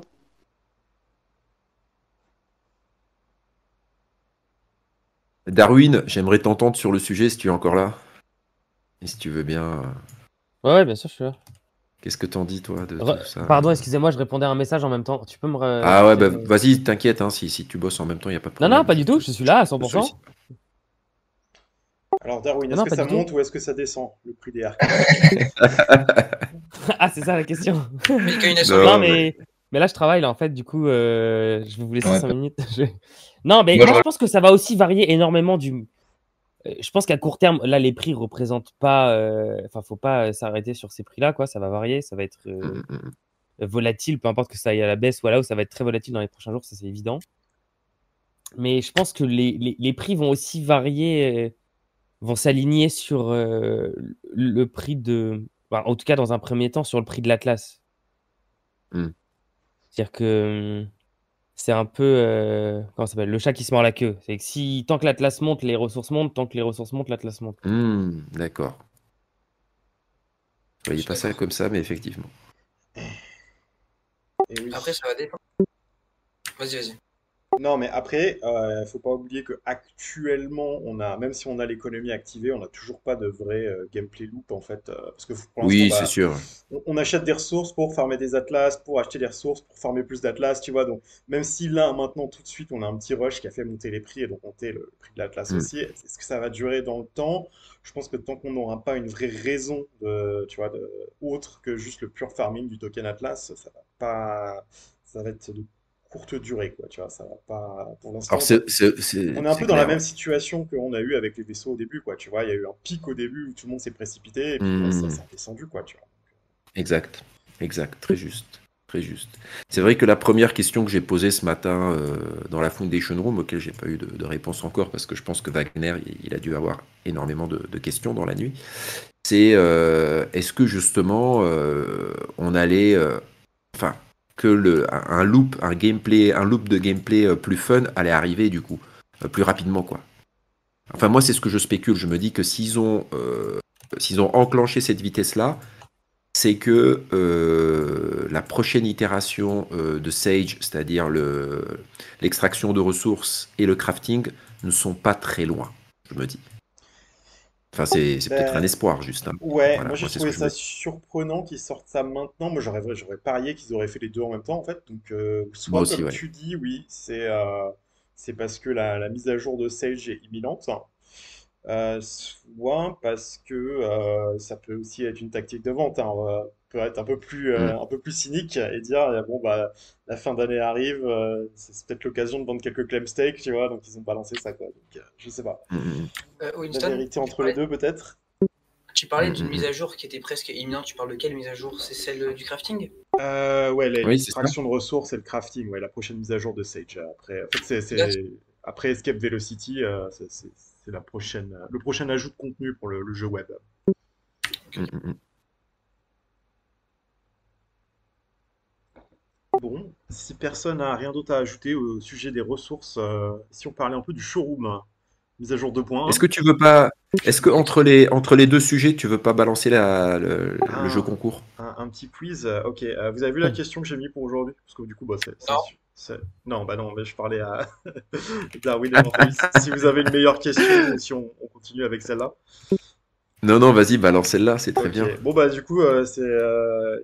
Darwin, j'aimerais t'entendre sur le sujet si tu es encore là. Et si tu veux bien. Ouais, bien sûr, je suis là. Qu'est-ce que t'en dis, toi, de tout ça? Pardon, excusez-moi, je répondais à un message en même temps. Tu peux me... Ah ouais, bah vas-y, t'inquiète, hein, si tu bosses en même temps, il n'y a pas de problème. Non, pas du tout, je suis là à 100%. Alors Darwin, est-ce que ça monte ou est-ce que ça descend, le prix des R4? Ah, c'est ça la question. Mais quand une asso- Non, Non, mais là, je travaille, là, en fait, du coup, je vais vous laisser Ouais. 5 minutes. Non, mais Moi, moi, je- je pense que ça va aussi varier énormément je pense qu'à court terme, là, les prix représentent pas. Enfin, faut pas s'arrêter sur ces prix-là, quoi. Ça va varier, ça va être volatile, peu importe que ça aille à la baisse ou à la hausse, ça va être très volatile dans les prochains jours, ça c'est évident. Mais je pense que les prix vont aussi varier, vont s'aligner sur le prix enfin, en tout cas, dans un premier temps, sur le prix de l'Atlas. Mm. C'est-à-dire que c'est un peu comment ça s'appelle, le chat qui se mord la queue. C'est que si tant que l'Atlas monte, les ressources montent, tant que les ressources montent, l'Atlas monte. D'accord. Je voyais pas ça comme ça, mais effectivement. Et oui. Après, ça va dépendre. Vas-y. Non, mais après, faut pas oublier que actuellement, même si on a l'économie activée, on n'a toujours pas de vrai gameplay loop en fait, parce que pour l'instant, Oui, c'est sûr. on achète des ressources pour farmer des atlas, pour acheter des ressources pour farmer plus d'atlas, tu vois. Donc, même si là, maintenant, tout de suite, on a un petit rush qui a fait monter les prix et donc monter le prix de l'atlas Mm. aussi, est-ce que ça va durer dans le temps? Je pense que tant qu'on n'aura pas une vraie raison tu vois, autre que juste le pur farming du token atlas, ça va pas, ça va être de courte durée, quoi, tu vois, ça va pas, pour l'instant, Alors, on est un c'est peu dans la clair. même situation qu'on a eu avec les vaisseaux au début, quoi, tu vois, il y a eu un pic au début où tout le monde s'est précipité, et puis là, ça a descendu, quoi, tu vois. Exact, très juste, très juste. C'est vrai que la première question que j'ai posée ce matin dans la Foundation Room, auquel j'ai pas eu de réponse encore, parce que je pense que Wagner, il a dû avoir énormément de questions dans la nuit, c'est est-ce que justement on allait, enfin, que un loop de gameplay plus fun allait arriver du coup, plus rapidement quoi. Enfin moi c'est ce que je spécule, je me dis que s'ils ont enclenché cette vitesse-là, c'est que la prochaine itération de Sage, c'est-à-dire l'extraction de ressources et le crafting, ne sont pas très loin, je me dis. Enfin, c'est peut-être un Ben, espoir, juste. Hein. ouais, Voilà, moi j'ai moi, c'est ce trouvé que je ça me... surprenant qu'ils sortent ça maintenant. Moi j'aurais parié qu'ils auraient fait les deux en même temps en fait. Donc Moi soit aussi, comme ouais. tu dis, oui, c'est parce que la mise à jour de Sage est imminente. Soit parce que ça peut aussi être une tactique de vente. Hein. On peut être Mm. un peu plus cynique et dire bon bah la fin d'année arrive, c'est peut-être l'occasion de vendre quelques claim stakes, tu vois. Donc ils ont balancé ça quoi. Donc je sais pas. Mm. La Winston, vérité entre les deux peut-être. tu parlais d'une mise Mm. à jour qui était presque imminente. Tu parles de quelle mise à jour? C'est celle du crafting? Ouais, Oui, c'est ça. l'extraction de ressources et le crafting, ouais, la prochaine mise à jour de Sage. Après, en fait, après Escape Velocity, c'est le prochain ajout de contenu pour le jeu web. Mm. Bon, si personne n'a rien d'autre à ajouter au sujet des ressources, si on parlait un peu du showroom, hein. Mise à jour 2.1. Est-ce que tu veux pas... Est-ce que entre les deux sujets, tu veux pas balancer le jeu concours? Un petit quiz. Ok, vous avez vu la question que j'ai mis pour aujourd'hui? Parce que du coup, bah, Non. Non, bah non, mais je parlais à Darwin et Morpheus. Si vous avez une meilleure question, ou si on continue avec celle-là. Non, vas-y, balance celle-là, c'est très Ok, bien. bon bah du coup, c'est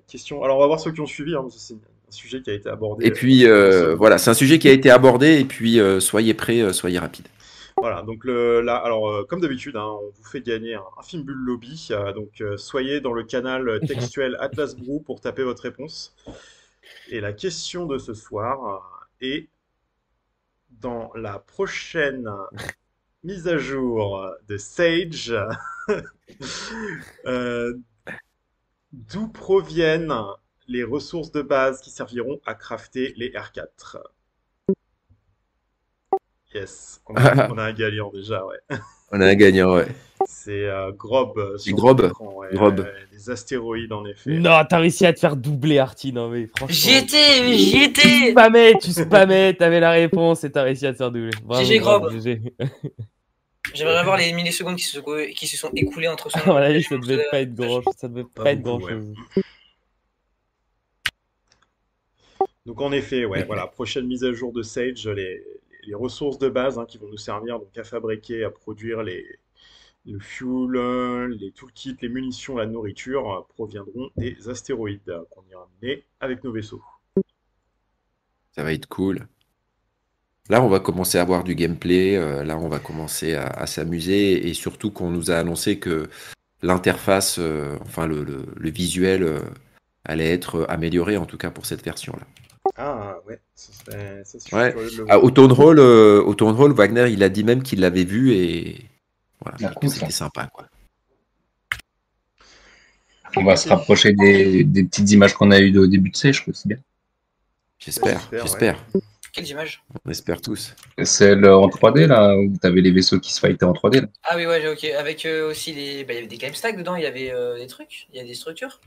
question. Alors on va voir ceux qui ont suivi, hein, parce que c'est un sujet qui a été abordé Et puis, récemment. voilà, c'est un sujet qui a été abordé, et puis soyez prêts, soyez rapides. Voilà, donc là, alors comme d'habitude, hein, on vous fait gagner un film bulle lobby. Donc soyez dans le canal textuel Atlas Brew pour taper votre réponse. Et la question de ce soir est dans la prochaine mise à jour de Sage, euh, d'où proviennent les ressources de base qui serviront à crafter les R4? Yes, on a un gagnant déjà, ouais. On a un gagnant, ouais. C'est Grob C'est sur Grob. l'écran, ouais, Grob. les astéroïdes en effet. Non, t'as réussi à te faire doubler, Arty. Non, mais franchement. J'y étais! Tu spammais, t'avais la réponse et t'as réussi à te faire doubler. Bravo, GG, bravo, Grob. GG. J'aimerais voir les millisecondes qui se sont écoulées entre son. À mon avis, ça devait pas être grand, ça devait Pas pas être beaucoup, grand chose. Donc en effet, ouais, voilà, prochaine mise à jour de Sage, les ressources de base hein, qui vont nous servir donc à fabriquer, à produire le fuel, les toolkits, les munitions, la nourriture proviendront des astéroïdes qu'on ira miner avec nos vaisseaux. Ça va être cool. Là, on va commencer à avoir du gameplay. Là, on va commencer à s'amuser. Et surtout qu'on nous a annoncé que l'interface, enfin le visuel allait être amélioré, en tout cas pour cette version-là. Ah ouais, ça, je suis Ouais. curieux de le Ah, voir. au Town Hall, Wagner, il a dit même qu'il l'avait vu et voilà, Ah, que cool, c'était ça. sympa, quoi. On va se Ok. rapprocher des petites images qu'on a eues au début de C, je trouve que c'est bien. J'espère, Ouais. j'espère. Quelles images? On espère tous. Celle en 3D, là, où tu avais les vaisseaux qui se fightaient en 3D. Là. Ah oui, ouais, ok. Avec aussi les. Bah, il y avait des game stacks dedans, il y avait des trucs, il y a des structures.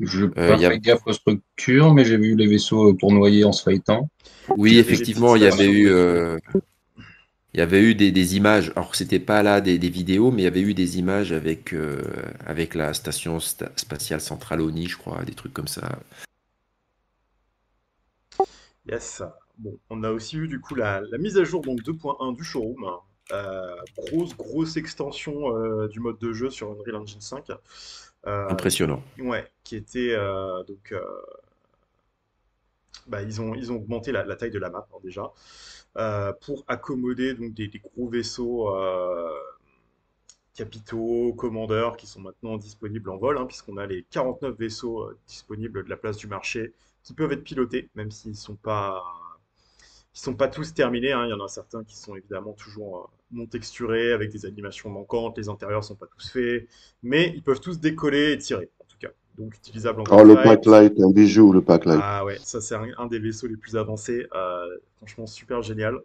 Je n'ai Il pas y a... fait gaffe aux structures, mais j'ai vu les vaisseaux tournoyer en se fightant. Oui, Il y avait des effectivement, petites stations de vaisseaux. il y avait eu des images. Alors, c'était pas là des vidéos, mais il y avait eu des images avec, avec la station spatiale centrale ONI, je crois, des trucs comme ça. Yes. Bon, on a aussi eu du coup la mise à jour donc 2.1 du showroom. Grosse extension du mode de jeu sur Unreal Engine 5. Impressionnant. Ouais, qui était bah, ils ont augmenté la taille de la map hein, déjà pour accommoder donc des gros vaisseaux capitaux, commandeurs qui sont maintenant disponibles en vol, hein, puisqu'on a les 49 vaisseaux disponibles de la place du marché qui peuvent être pilotés, même s'ils sont pas tous terminés. Hein. Il y en a certains qui sont évidemment toujours non texturés, avec des animations manquantes, les intérieurs sont pas tous faits, mais ils peuvent tous décoller et tirer, en tout cas. Donc utilisable en Oh, le pack dogfight. light, un bijou, le pack light. Ah ouais, ça c'est un des vaisseaux les plus avancés. Franchement, super génial.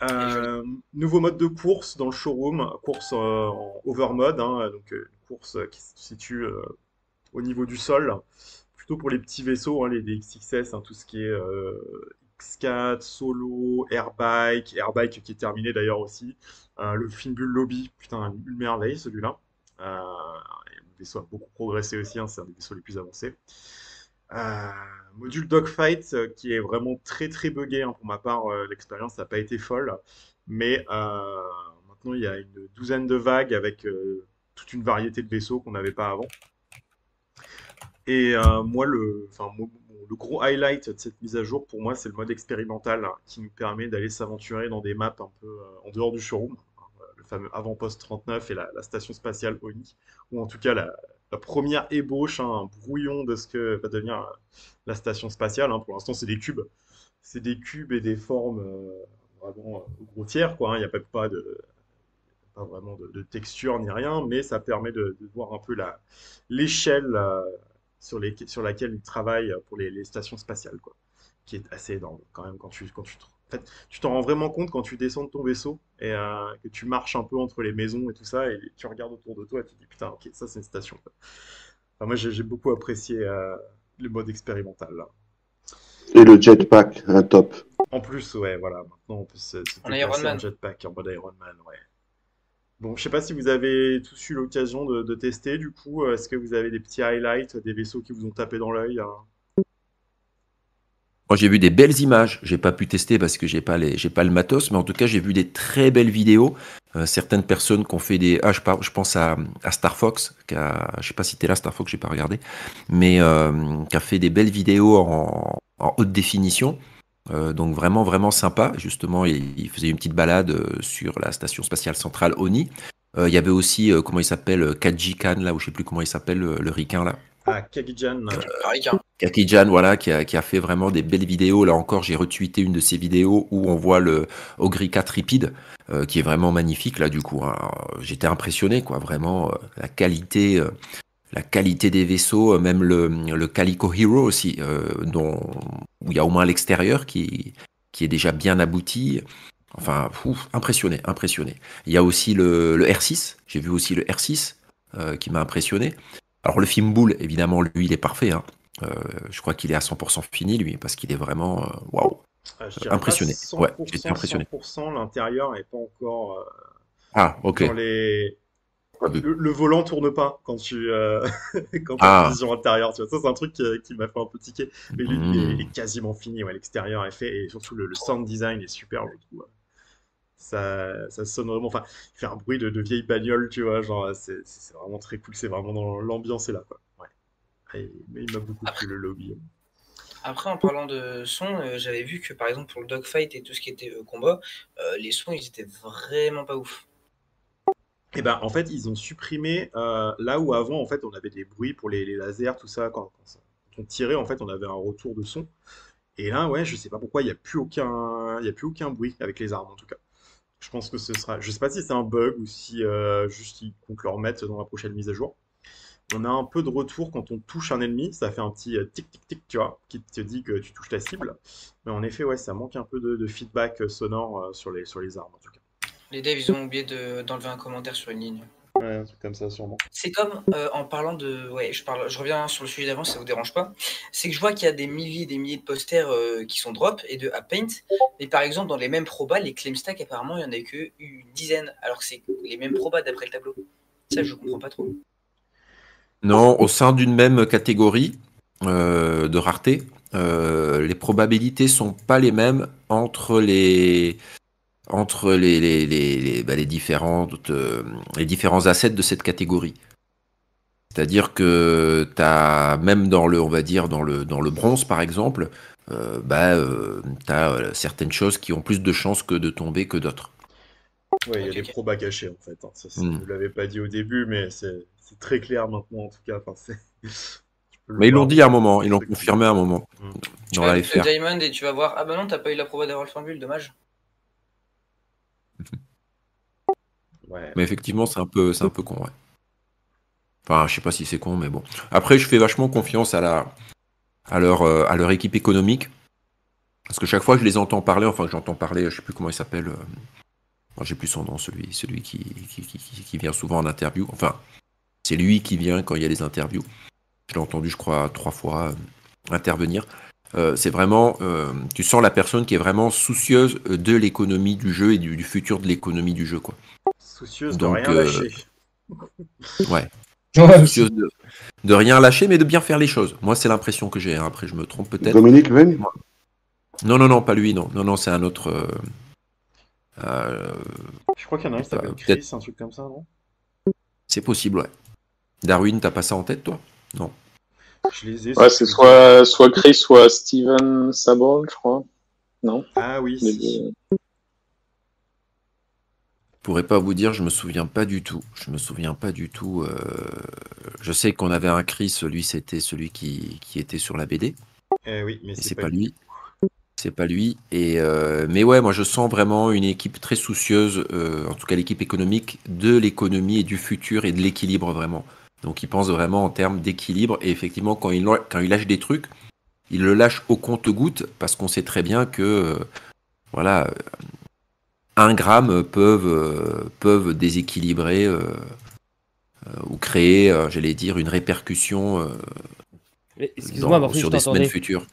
Et joli. Nouveau mode de course dans le showroom, course en overmode, hein, donc une course qui se situe au niveau du sol, plutôt pour les petits vaisseaux, hein, les XXS, hein, tout ce qui est X4, Solo, Airbike qui est terminé d'ailleurs aussi, le Finbull Lobby, putain, une merveille celui-là. Le vaisseau a beaucoup progressé aussi, hein, c'est un des vaisseaux les plus avancés. Euh, Module Dogfight qui est vraiment très buggé hein, pour ma part, l'expérience n'a pas été folle, mais maintenant il y a une douzaine de vagues avec toute une variété de vaisseaux qu'on n'avait pas avant. Et moi, le gros highlight de cette mise à jour, pour moi, c'est le mode expérimental hein, qui nous permet d'aller s'aventurer dans des maps un peu en dehors du showroom, hein, le fameux avant-poste 39 et la station spatiale ONI, ou en tout cas la première ébauche, hein, un brouillon de ce que va devenir la station spatiale. Hein. Pour l'instant, c'est des cubes. C'est des cubes et des formes vraiment grossières, quoi. Hein. Il n'y a pas vraiment de texture ni rien, mais ça permet de voir un peu l'échelle sur laquelle ils travaillent pour les stations spatiales, quoi, qui est assez énorme quand même en fait, tu t'en rends vraiment compte quand tu descends de ton vaisseau et que tu marches un peu entre les maisons et tout ça et tu regardes autour de toi et tu te dis putain ok ça c'est une station. Quoi. Enfin, moi j'ai beaucoup apprécié le mode expérimental là. Et le jetpack, un top. En plus ouais voilà maintenant on peut se En déplacer en Ironman. jetpack en mode Ironman ouais. Bon, je sais pas si vous avez tous eu l'occasion de tester, du coup, est-ce que vous avez des petits highlights, des vaisseaux qui vous ont tapé dans l'œil hein. Moi, j'ai vu des belles images. J'ai pas pu tester parce que j'ai pas le matos, mais en tout cas, j'ai vu des très belles vidéos. Certaines personnes qui ont fait des. Ah, je pense à Star Fox, je sais pas si t'es là, Star Fox, j'ai pas regardé, mais qui a fait des belles vidéos en haute définition. Donc vraiment sympa. Justement, il faisait une petite balade sur la station spatiale centrale ONI. Il y avait aussi, comment il s'appelle, Kaji Khan, là, ou je sais plus comment il s'appelle, le ricain, là. Ah, Kagijan. Ricain. Kakijan, voilà, qui a fait vraiment des belles vidéos. Là encore, j'ai retweeté une de ses vidéos où on voit le Ogrika Tripide, qui est vraiment magnifique, là, du coup. Hein. J'étais impressionné, quoi, vraiment, la qualité des vaisseaux, même le Calico Hero aussi, où il y a au moins l'extérieur qui est déjà bien abouti. Enfin, impressionné. Il y a aussi le R6, j'ai vu aussi le R6 qui m'a impressionné. Alors le film Bull, évidemment, lui, il est parfait. Hein. Je crois qu'il est à 100% fini, lui, parce qu'il est vraiment waouh, Je dirais impressionné. pas Ouais, j'étais 100%, impressionné. 100%, l'intérieur n'est pas encore Ah, ok. dans les... Le volant tourne pas quand tu quand t'as une Ah, vision intérieure, tu vois. Ça, c'est un truc qui m'a fait un peu tiquer. Mais il est hmm. quasiment fini, ouais. L'extérieur est fait et surtout le sound design est super, je trouve. Ça sonne vraiment. Enfin, il fait un bruit de vieille bagnole, tu vois. Genre, c'est vraiment très cool. C'est vraiment dans l'ambiance est là, quoi. Ouais. Mais il m'a beaucoup plu le lobby. Après, en parlant de son, j'avais vu que par exemple pour le dogfight et tout ce qui était combat, les sons ils étaient vraiment pas ouf. Et ben, en fait, ils ont supprimé là où avant, en fait, on avait des bruits pour les lasers, tout ça. Quand on tirait, en fait, on avait un retour de son. Et là, ouais, je sais pas pourquoi, il y a plus aucun bruit avec les armes, en tout cas. Je pense que ce sera. Je sais pas si c'est un bug ou si juste ils comptent le remettre dans la prochaine mise à jour. On a un peu de retour quand on touche un ennemi, ça fait un petit tic tic tic, tu vois, qui te dit que tu touches ta cible. Mais en effet, ouais, ça manque un peu de feedback sonore sur les armes, en tout cas. Les devs, ils ont oublié d'enlever un commentaire sur une ligne. Ouais, un truc comme ça, sûrement. C'est comme en parlant de. Ouais, je reviens sur le sujet d'avant, ça vous dérange pas. C'est que je vois qu'il y a des milliers et des milliers de posters qui sont drop et de App Paint. Mais par exemple, dans les mêmes probas, les claim stack, apparemment, il n'y en a que une dizaine. Alors que c'est les mêmes probas d'après le tableau. Ça, je comprends pas trop. Non, au sein d'une même catégorie de rareté, les probabilités sont pas les mêmes entre les différents assets de cette catégorie. C'est-à-dire que t'as même on va dire dans le bronze par exemple, t'as certaines choses qui ont plus de chances que de tomber que d'autres. Ouais, il y a Ok, des ok. probas cachés, en fait. Hein. Vous l'avez pas dit au début, mais c'est très clair maintenant, en tout cas. Enfin, tu peux le Mais ils l'ont voir dit à un moment, ils dans l'ont ce que confirmé à un moment Tu dans vas la avec le FR. Diamond et tu vas voir. Ah bah non, t'as pas eu la proba d'avoir le Fangul, dommage. Ouais. Mais effectivement, c'est un peu con, ouais. Enfin, je sais pas si c'est con, mais bon. Après, je fais vachement confiance à leur équipe économique. Parce que chaque fois que je les entends parler, enfin, j'entends parler, je sais plus comment il s'appelle, j'ai plus son nom, celui qui vient souvent en interview. Enfin, c'est lui qui vient quand il y a les interviews. Je l'ai entendu, je crois, 3 fois intervenir. C'est vraiment, tu sens la personne qui est vraiment soucieuse de l'économie du jeu et du futur de l'économie du jeu, quoi. Soucieuse de Donc, rien lâcher. ouais, Ouais, soucieuse de rien lâcher, mais de bien faire les choses. Moi, c'est l'impression que j'ai. Hein. Après, je me trompe peut-être. Dominique Venn. Non, non, non, pas lui, non. Non, non, c'est un autre. Je crois qu'il y en a un qui s'appelle Peut-être. Chris, un truc comme ça, non? C'est possible, ouais. Darwin, t'as pas ça en tête, toi? Non. Je les ai Ouais, sous c'est les yeux. soit Chris, soit Steven Sabol, je crois. Non? Ah oui, Les si. deux. Je pourrais pas vous dire, je me souviens pas du tout. Je me souviens pas du tout. Je sais qu'on avait un Chris, lui, c'était celui qui était sur la BD. Oui, mais Et c'est c'est pas pas lui. lui. C'est pas lui. Mais ouais, moi je sens vraiment une équipe très soucieuse, en tout cas l'équipe économique, de l'économie et du futur et de l'équilibre vraiment. Donc ils pensent vraiment en termes d'équilibre. Et effectivement, quand ils lâchent des trucs, ils le lâchent au compte-gouttes parce qu'on sait très bien que voilà, 1 gramme peuvent déséquilibrer ou créer, j'allais dire, une répercussion Excuse-moi, Morphine, je sur des semaines t'entendais. futures.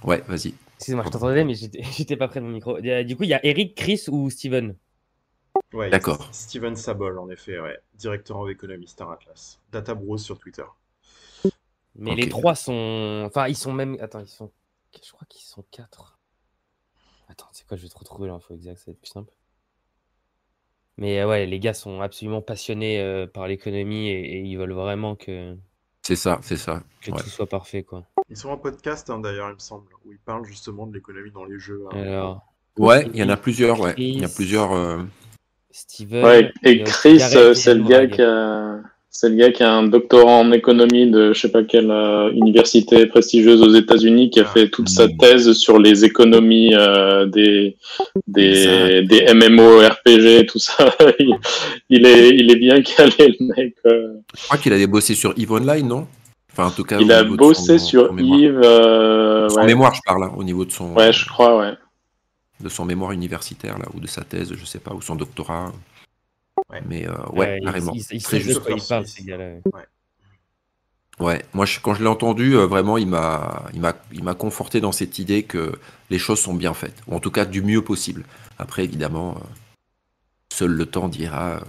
Ouais, vas-y. Excuse-moi, je t'entendais, mais j'étais pas près de mon micro. Du coup, il y a Eric, Chris ou Steven. Ouais, il y a D'accord. Steven Sabol, en effet, ouais. Directeur en économie Star Atlas. Data Bros sur Twitter. Mais Ok. les 3 sont. Enfin, ils sont même. Attends, ils sont. Je crois qu'ils sont 4. Attends, c'est quoi? Je vais te retrouver l'info exacte, ça va être plus simple. Mais ouais, les gars sont absolument passionnés par l'économie et ils veulent vraiment que C'est ça, c'est ça. Ouais. tout soit parfait, quoi. Ils sont en podcast, hein, d'ailleurs, il me semble, où ils parlent justement de l'économie dans les jeux. Hein. Alors, Ouais, il y en a Eric, plusieurs, ouais. Il y a Chris, plusieurs. Steven, Ouais, il et y a aussi Chris, Gareth et c'est le gars Emrag. c'est le gars qui a un doctorat en économie de je sais pas quelle université prestigieuse aux États-Unis, qui a Ah. fait toute sa thèse sur les économies Exact. des MMORPG, tout ça. Il est bien calé, le mec. Je crois qu'il avait bossé sur EVE Online, non? Enfin, en tout cas, Il au a niveau de bossé son sur mémoire. Yves, Son ouais, mémoire, je parle, hein, au niveau ouais, je crois, ouais. de son mémoire universitaire, là, ou de sa thèse, je sais pas, ou son doctorat. Ouais. Mais ouais, carrément. Ils Très savent de juste. quoi ils Christopher parlent, Smith. ces gars-là. Ouais. Ouais, moi, quand je l'ai entendu, vraiment, il m'a conforté dans cette idée que les choses sont bien faites, ou en tout cas du mieux possible. Après, évidemment, seul le temps dira.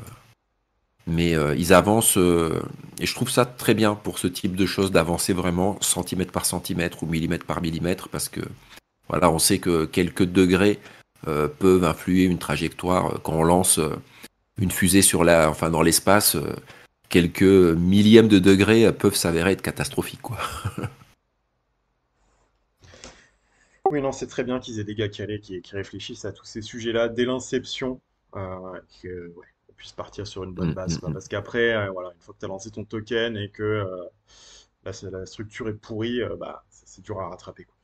Mais ils avancent, et je trouve ça très bien pour ce type de choses, d'avancer vraiment centimètre par centimètre ou millimètre par millimètre, parce que voilà, on sait que quelques degrés peuvent influer une trajectoire. Quand on lance une fusée enfin, dans l'espace, quelques millièmes de degrés peuvent s'avérer être catastrophiques, quoi. Oui, non, c'est très bien qu'ils aient des gars calés qui réfléchissent à tous ces sujets-là dès l'inception. Ouais, puisse partir sur une bonne base, quoi. Parce qu'après, voilà, une fois que tu as lancé ton token et que la structure est pourrie, bah, c'est dur à rattraper, quoi.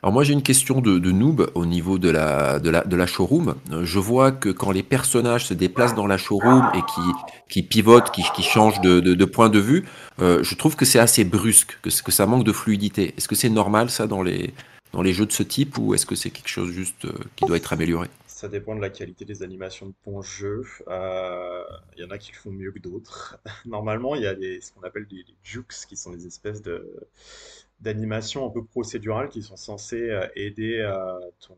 Alors moi j'ai une question de noob au niveau de la showroom. Je vois que quand les personnages se déplacent dans la showroom et qui pivotent, qui changent de point de vue, je trouve que c'est assez brusque, que ça manque de fluidité. Est-ce que c'est normal ça dans les jeux de ce type ou est-ce que c'est quelque chose juste qui doit être amélioré? Ça dépend de la qualité des animations de ton jeu. Il y en a qui le font mieux que d'autres. Normalement, il y a ce qu'on appelle des jukes, qui sont des espèces d'animations un peu procédurales qui sont censées aider ton...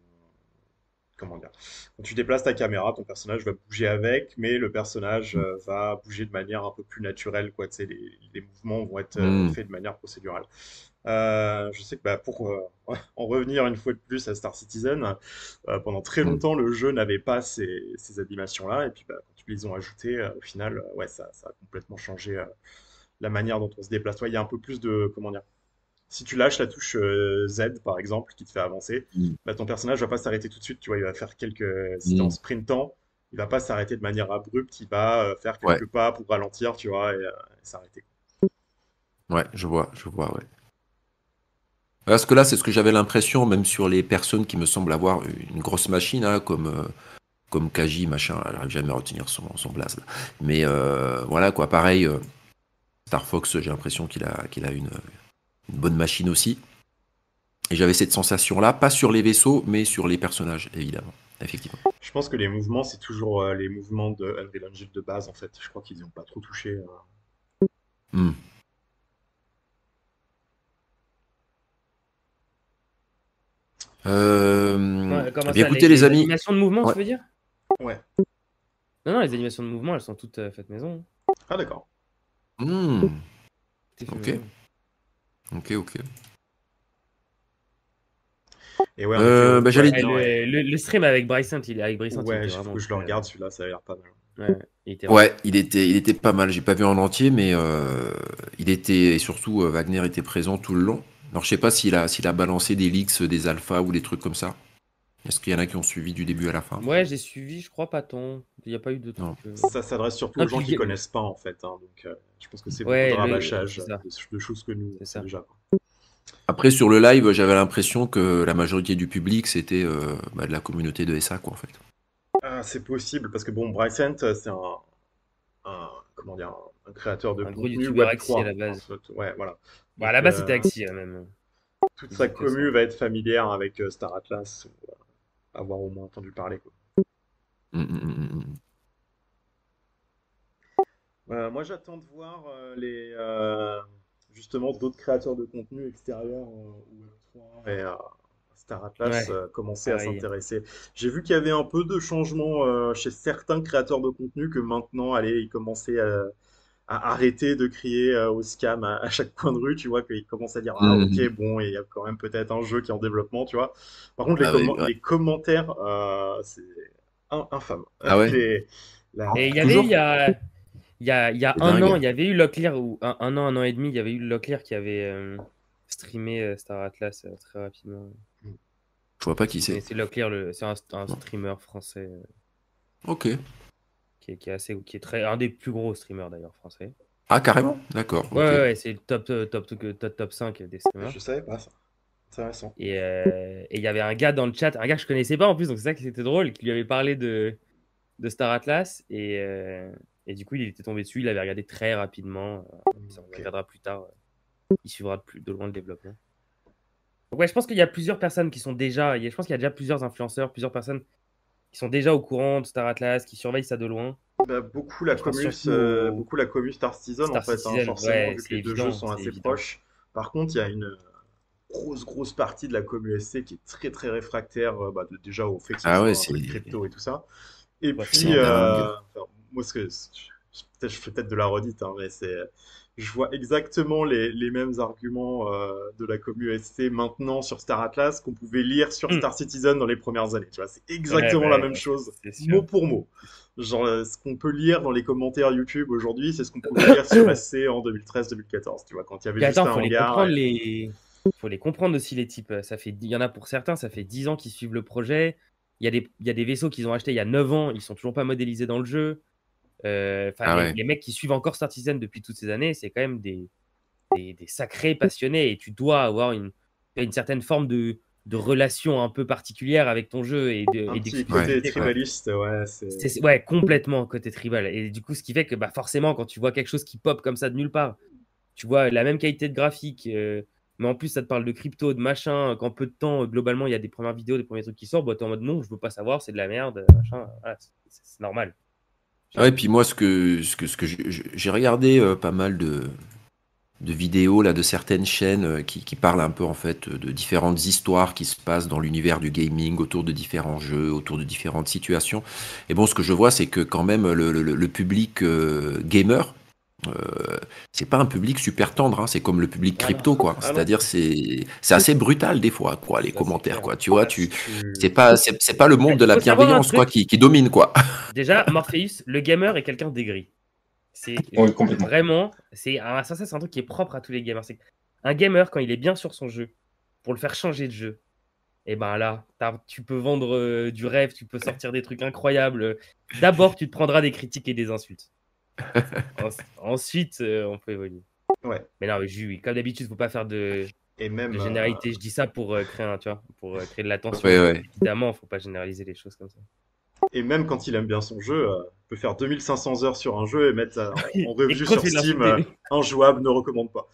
Comment dire? Quand tu déplaces ta caméra, ton personnage va bouger avec, mais le personnage va bouger de manière un peu plus naturelle, quoi. Tu sais, les mouvements vont être faits de manière procédurale. Je sais que bah, pour en revenir une fois de plus à Star Citizen, pendant très longtemps, le jeu n'avait pas ces animations-là, et puis bah, quand ils les ont ajoutées, au final, ouais, ça a complètement changé la manière dont on se déplace. Ouais, il y a un peu plus de, comment dire, si tu lâches la touche Z, par exemple, qui te fait avancer, bah, ton personnage va pas s'arrêter tout de suite, tu vois, il va faire si t'es en sprintant, il va pas s'arrêter de manière abrupte, il va faire Ouais, quelques pas pour ralentir, tu vois, et s'arrêter. ouais, je vois, ouais. Parce que là, c'est ce que j'avais l'impression, même sur les personnes qui me semblent avoir une grosse machine, hein, comme Kaji, machin, j'arrive jamais à retenir son blaze, là. Mais voilà, quoi, pareil, Star Fox, j'ai l'impression qu'il a une bonne machine aussi. Et j'avais cette sensation-là, pas sur les vaisseaux, mais sur les personnages, évidemment, effectivement. Je pense que les mouvements, c'est toujours les mouvements de Unreal Engine de base, en fait. Je crois qu'ils n'y ont pas trop touché. Hmm. Comment Eh bien, ça, écoutez, les amis. animations de mouvement, Ouais. tu veux dire? Ouais. Non, les animations de mouvement, elles sont toutes faites maison. Ah, d'accord. Hmm. Tout est fait Ok. maison. Ok. Et ouais, en effet, Bah, j'allais Ouais, dire. le stream avec Bryson, il ouais, était il faut vraiment que je le très, regarde, celui-là, ça a l'air pas mal. ouais, il était vraiment Ouais, il était pas mal. J'ai pas vu en entier, mais il était et surtout Wagner était présent tout le long. Alors je sais pas s'il a balancé des leaks, des alphas ou des trucs comme ça. Est-ce qu'il y en a qui ont suivi du début à la fin? Ouais, j'ai suivi, je crois pas tant. Il n'y a pas eu de Non. trucs. Ça s'adresse surtout Non, aux gens puis qui connaissent pas, en fait, hein, donc je pense que c'est beaucoup de ouais, rabâchage c'est ça, de choses que nous, on c'est sait ça. déjà, quoi. Après sur le live, j'avais l'impression que la majorité du public c'était de la communauté de SA quoi en fait. Ah, c'est possible, parce que bon, Brycent, c'est comment dire, un créateur de Un gros contenu youtubeur Axie à Web3, la en base. fait. Ouais, voilà. Bah, à Donc, la base, c'était Axie, hein, même. toute Il sa faisait que ça. commu va être familière avec Star Atlas, ou avoir au moins entendu parler, quoi. Moi, j'attends de voir justement d'autres créateurs de contenu extérieurs au Web3 et Star Atlas Ouais, commencer à pareil. s'intéresser. J'ai vu qu'il y avait un peu de changement chez certains créateurs de contenu que maintenant, allez, ils commençaient à arrêter de crier au scam à chaque coin de rue. Tu vois qu'ils commencent à dire ah ok bon, il y a quand même peut-être un jeu qui est en développement, tu vois. Par contre, Ah oui, ouais. les commentaires, c'est infâme. Ah ouais. Et il y avait, Toujours? il y a C'est un an, dingue. il y avait eu Locklear, ou un an et demi, il y avait eu Locklear qui avait streamé Star Atlas très rapidement. Je vois pas qui Mais c'est. c'est Locklear, c'est un streamer français Ok. qui est très, un des plus gros streamers d'ailleurs français. Ah carrément. D'accord. Ouais, Ok. ouais, c'est le top 5 des streamers. Je savais pas ça. Intéressant. Et il y avait un gars dans le chat, un gars que je connaissais pas en plus, donc c'est ça qui était drôle, qui lui avait parlé de Star Atlas. Et du coup, il était tombé dessus, il avait regardé très rapidement. On Ok. regardera plus tard. Il suivra de loin le développement. Donc ouais, je pense qu'il y a plusieurs personnes qui sont déjà... Je pense qu'il y a déjà plusieurs influenceurs, plusieurs personnes qui sont déjà au courant de Star Atlas, qui surveillent ça de loin. Bah, beaucoup Et je pense surtout au beaucoup la commu Star Citizen en Star fait, hein, Citizen. forcément, Ouais, vu que c'est les deux jeux évident, sont c'est assez évident. proches. Par contre, il y a une grosse partie de la commu SC qui est très réfractaire déjà au fait que ce Ah soit ouais, un c'est truc crypto et tout ça. Et Ouais, puis, dingue. enfin, moi, je fais peut-être de la redite, hein, mais je vois exactement les mêmes arguments de la commu SC maintenant sur Star Atlas qu'on pouvait lire sur Star Citizen dans les premières années. Tu vois, c'est Ouais, exactement la même chose, c'est mot sûr. pour mot. Genre, ce qu'on peut lire dans les commentaires YouTube aujourd'hui, c'est ce qu'on pouvait lire sur SC en 2013-2014. Tu vois, quand il y avait Puis juste attends, un faut les hangar. comprendre, faut les comprendre aussi, les types. Il y en a pour certains, ça fait 10 ans qu'ils suivent le projet. il y a des vaisseaux qu'ils ont achetés il y a 9 ans, ils sont toujours pas modélisés dans le jeu. Les mecs qui suivent encore Star Citizen depuis toutes ces années, c'est quand même des sacrés passionnés et tu dois avoir une certaine forme de relation un peu particulière avec ton jeu et Un petit côté tribaliste, ouais, complètement côté tribal. Et du coup, ce qui fait que forcément, quand tu vois quelque chose qui pop comme ça de nulle part, tu vois la même qualité de graphique, mais en plus ça te parle de crypto, de machin, qu'en peu de temps, globalement, il y a des premières vidéos, des premiers trucs qui sortent, t'es en mode non, je veux pas savoir, c'est de la merde, machin, voilà, c'est normal. Ouais, puis moi, j'ai regardé pas mal de vidéos là de certaines chaînes qui parlent un peu en fait de différentes histoires qui se passent dans l'univers du gaming autour de différents jeux, autour de différentes situations. Et bon, ce que je vois, c'est que quand même le public gamer, c'est pas un public super tendre, hein, c'est comme le public crypto, quoi. C'est-à-dire c'est assez brutal des fois, quoi, les commentaires, quoi. Tu vois, c'est pas le monde de la bienveillance, quoi, qui domine, quoi. Déjà, Morpheus, le gamer est quelqu'un d'aigri. C'est vraiment, c'est un truc qui est propre à tous les gamers. C'est un gamer, quand il est bien sur son jeu, pour le faire changer de jeu, et ben là, tu peux vendre du rêve, tu peux sortir des trucs incroyables. D'abord, tu te prendras des critiques et des insultes. Ensuite, on peut évoluer. Ouais. Mais non, mais comme d'habitude, il ne faut pas faire de généralité. Je dis ça pour créer, créer de l'attention. Ouais. Évidemment, il ne faut pas généraliser les choses comme ça. Et même quand il aime bien son jeu, il peut faire 2500 heures sur un jeu et mettre en review sur Steam, injouable, ne recommande pas.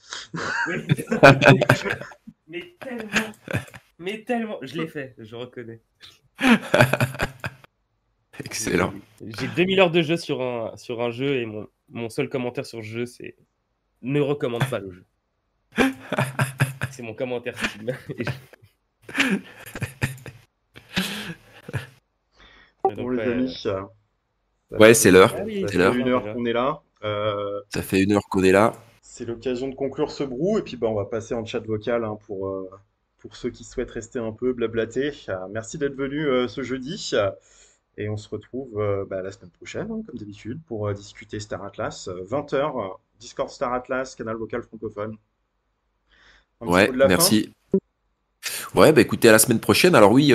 mais tellement, je l'ai fait, je reconnais. Excellent. J'ai 2000 heures de jeu sur un jeu et mon seul commentaire sur le jeu, c'est ne recommande pas le jeu. C'est mon commentaire Steam. Bon, les amis. Ouais, c'est l'heure. Ça fait 1 heure qu'on est là. Ça fait 1 heure qu'on est là. C'est l'occasion de conclure ce brou. Et puis, on va passer en chat vocal pour ceux qui souhaitent rester un peu blablater. Merci d'être venu ce jeudi. Et on se retrouve la semaine prochaine, hein, comme d'habitude, pour discuter Star Atlas. 20h, Discord Star Atlas, canal vocal francophone. Ouais, merci. Ouais, écoutez, à la semaine prochaine. Alors oui,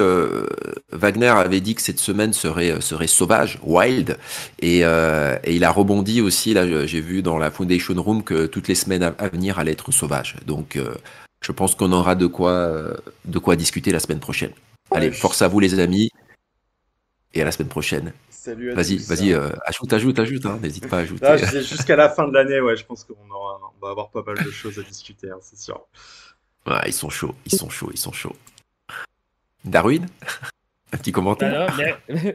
Wagner avait dit que cette semaine serait sauvage, wild, et il a rebondi aussi. Là, j'ai vu dans la Foundation Room que toutes les semaines à venir allaient être sauvages. Donc, je pense qu'on aura de quoi discuter la semaine prochaine. Allez, force à vous les amis, et à la semaine prochaine. Salut à tous. Vas-y, ajoute, hein, n'hésite pas à ajouter. Là, jusqu'à la fin de l'année, je pense qu'on va avoir pas mal de choses à discuter, hein, c'est sûr. Ouais, ils sont chauds. Darwin, un petit commentaire.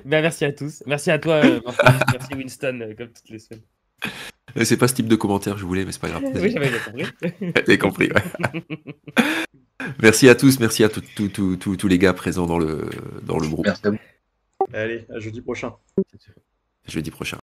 Merci à tous. Merci à toi, merci Winston, comme toutes les semaines. C'est pas ce type de commentaire que je voulais, mais c'est pas grave. Oui, j'avais bien compris. T'as compris, ouais. Merci à tous, merci à tous les gars présents dans le groupe. Allez, à jeudi prochain. Jeudi prochain.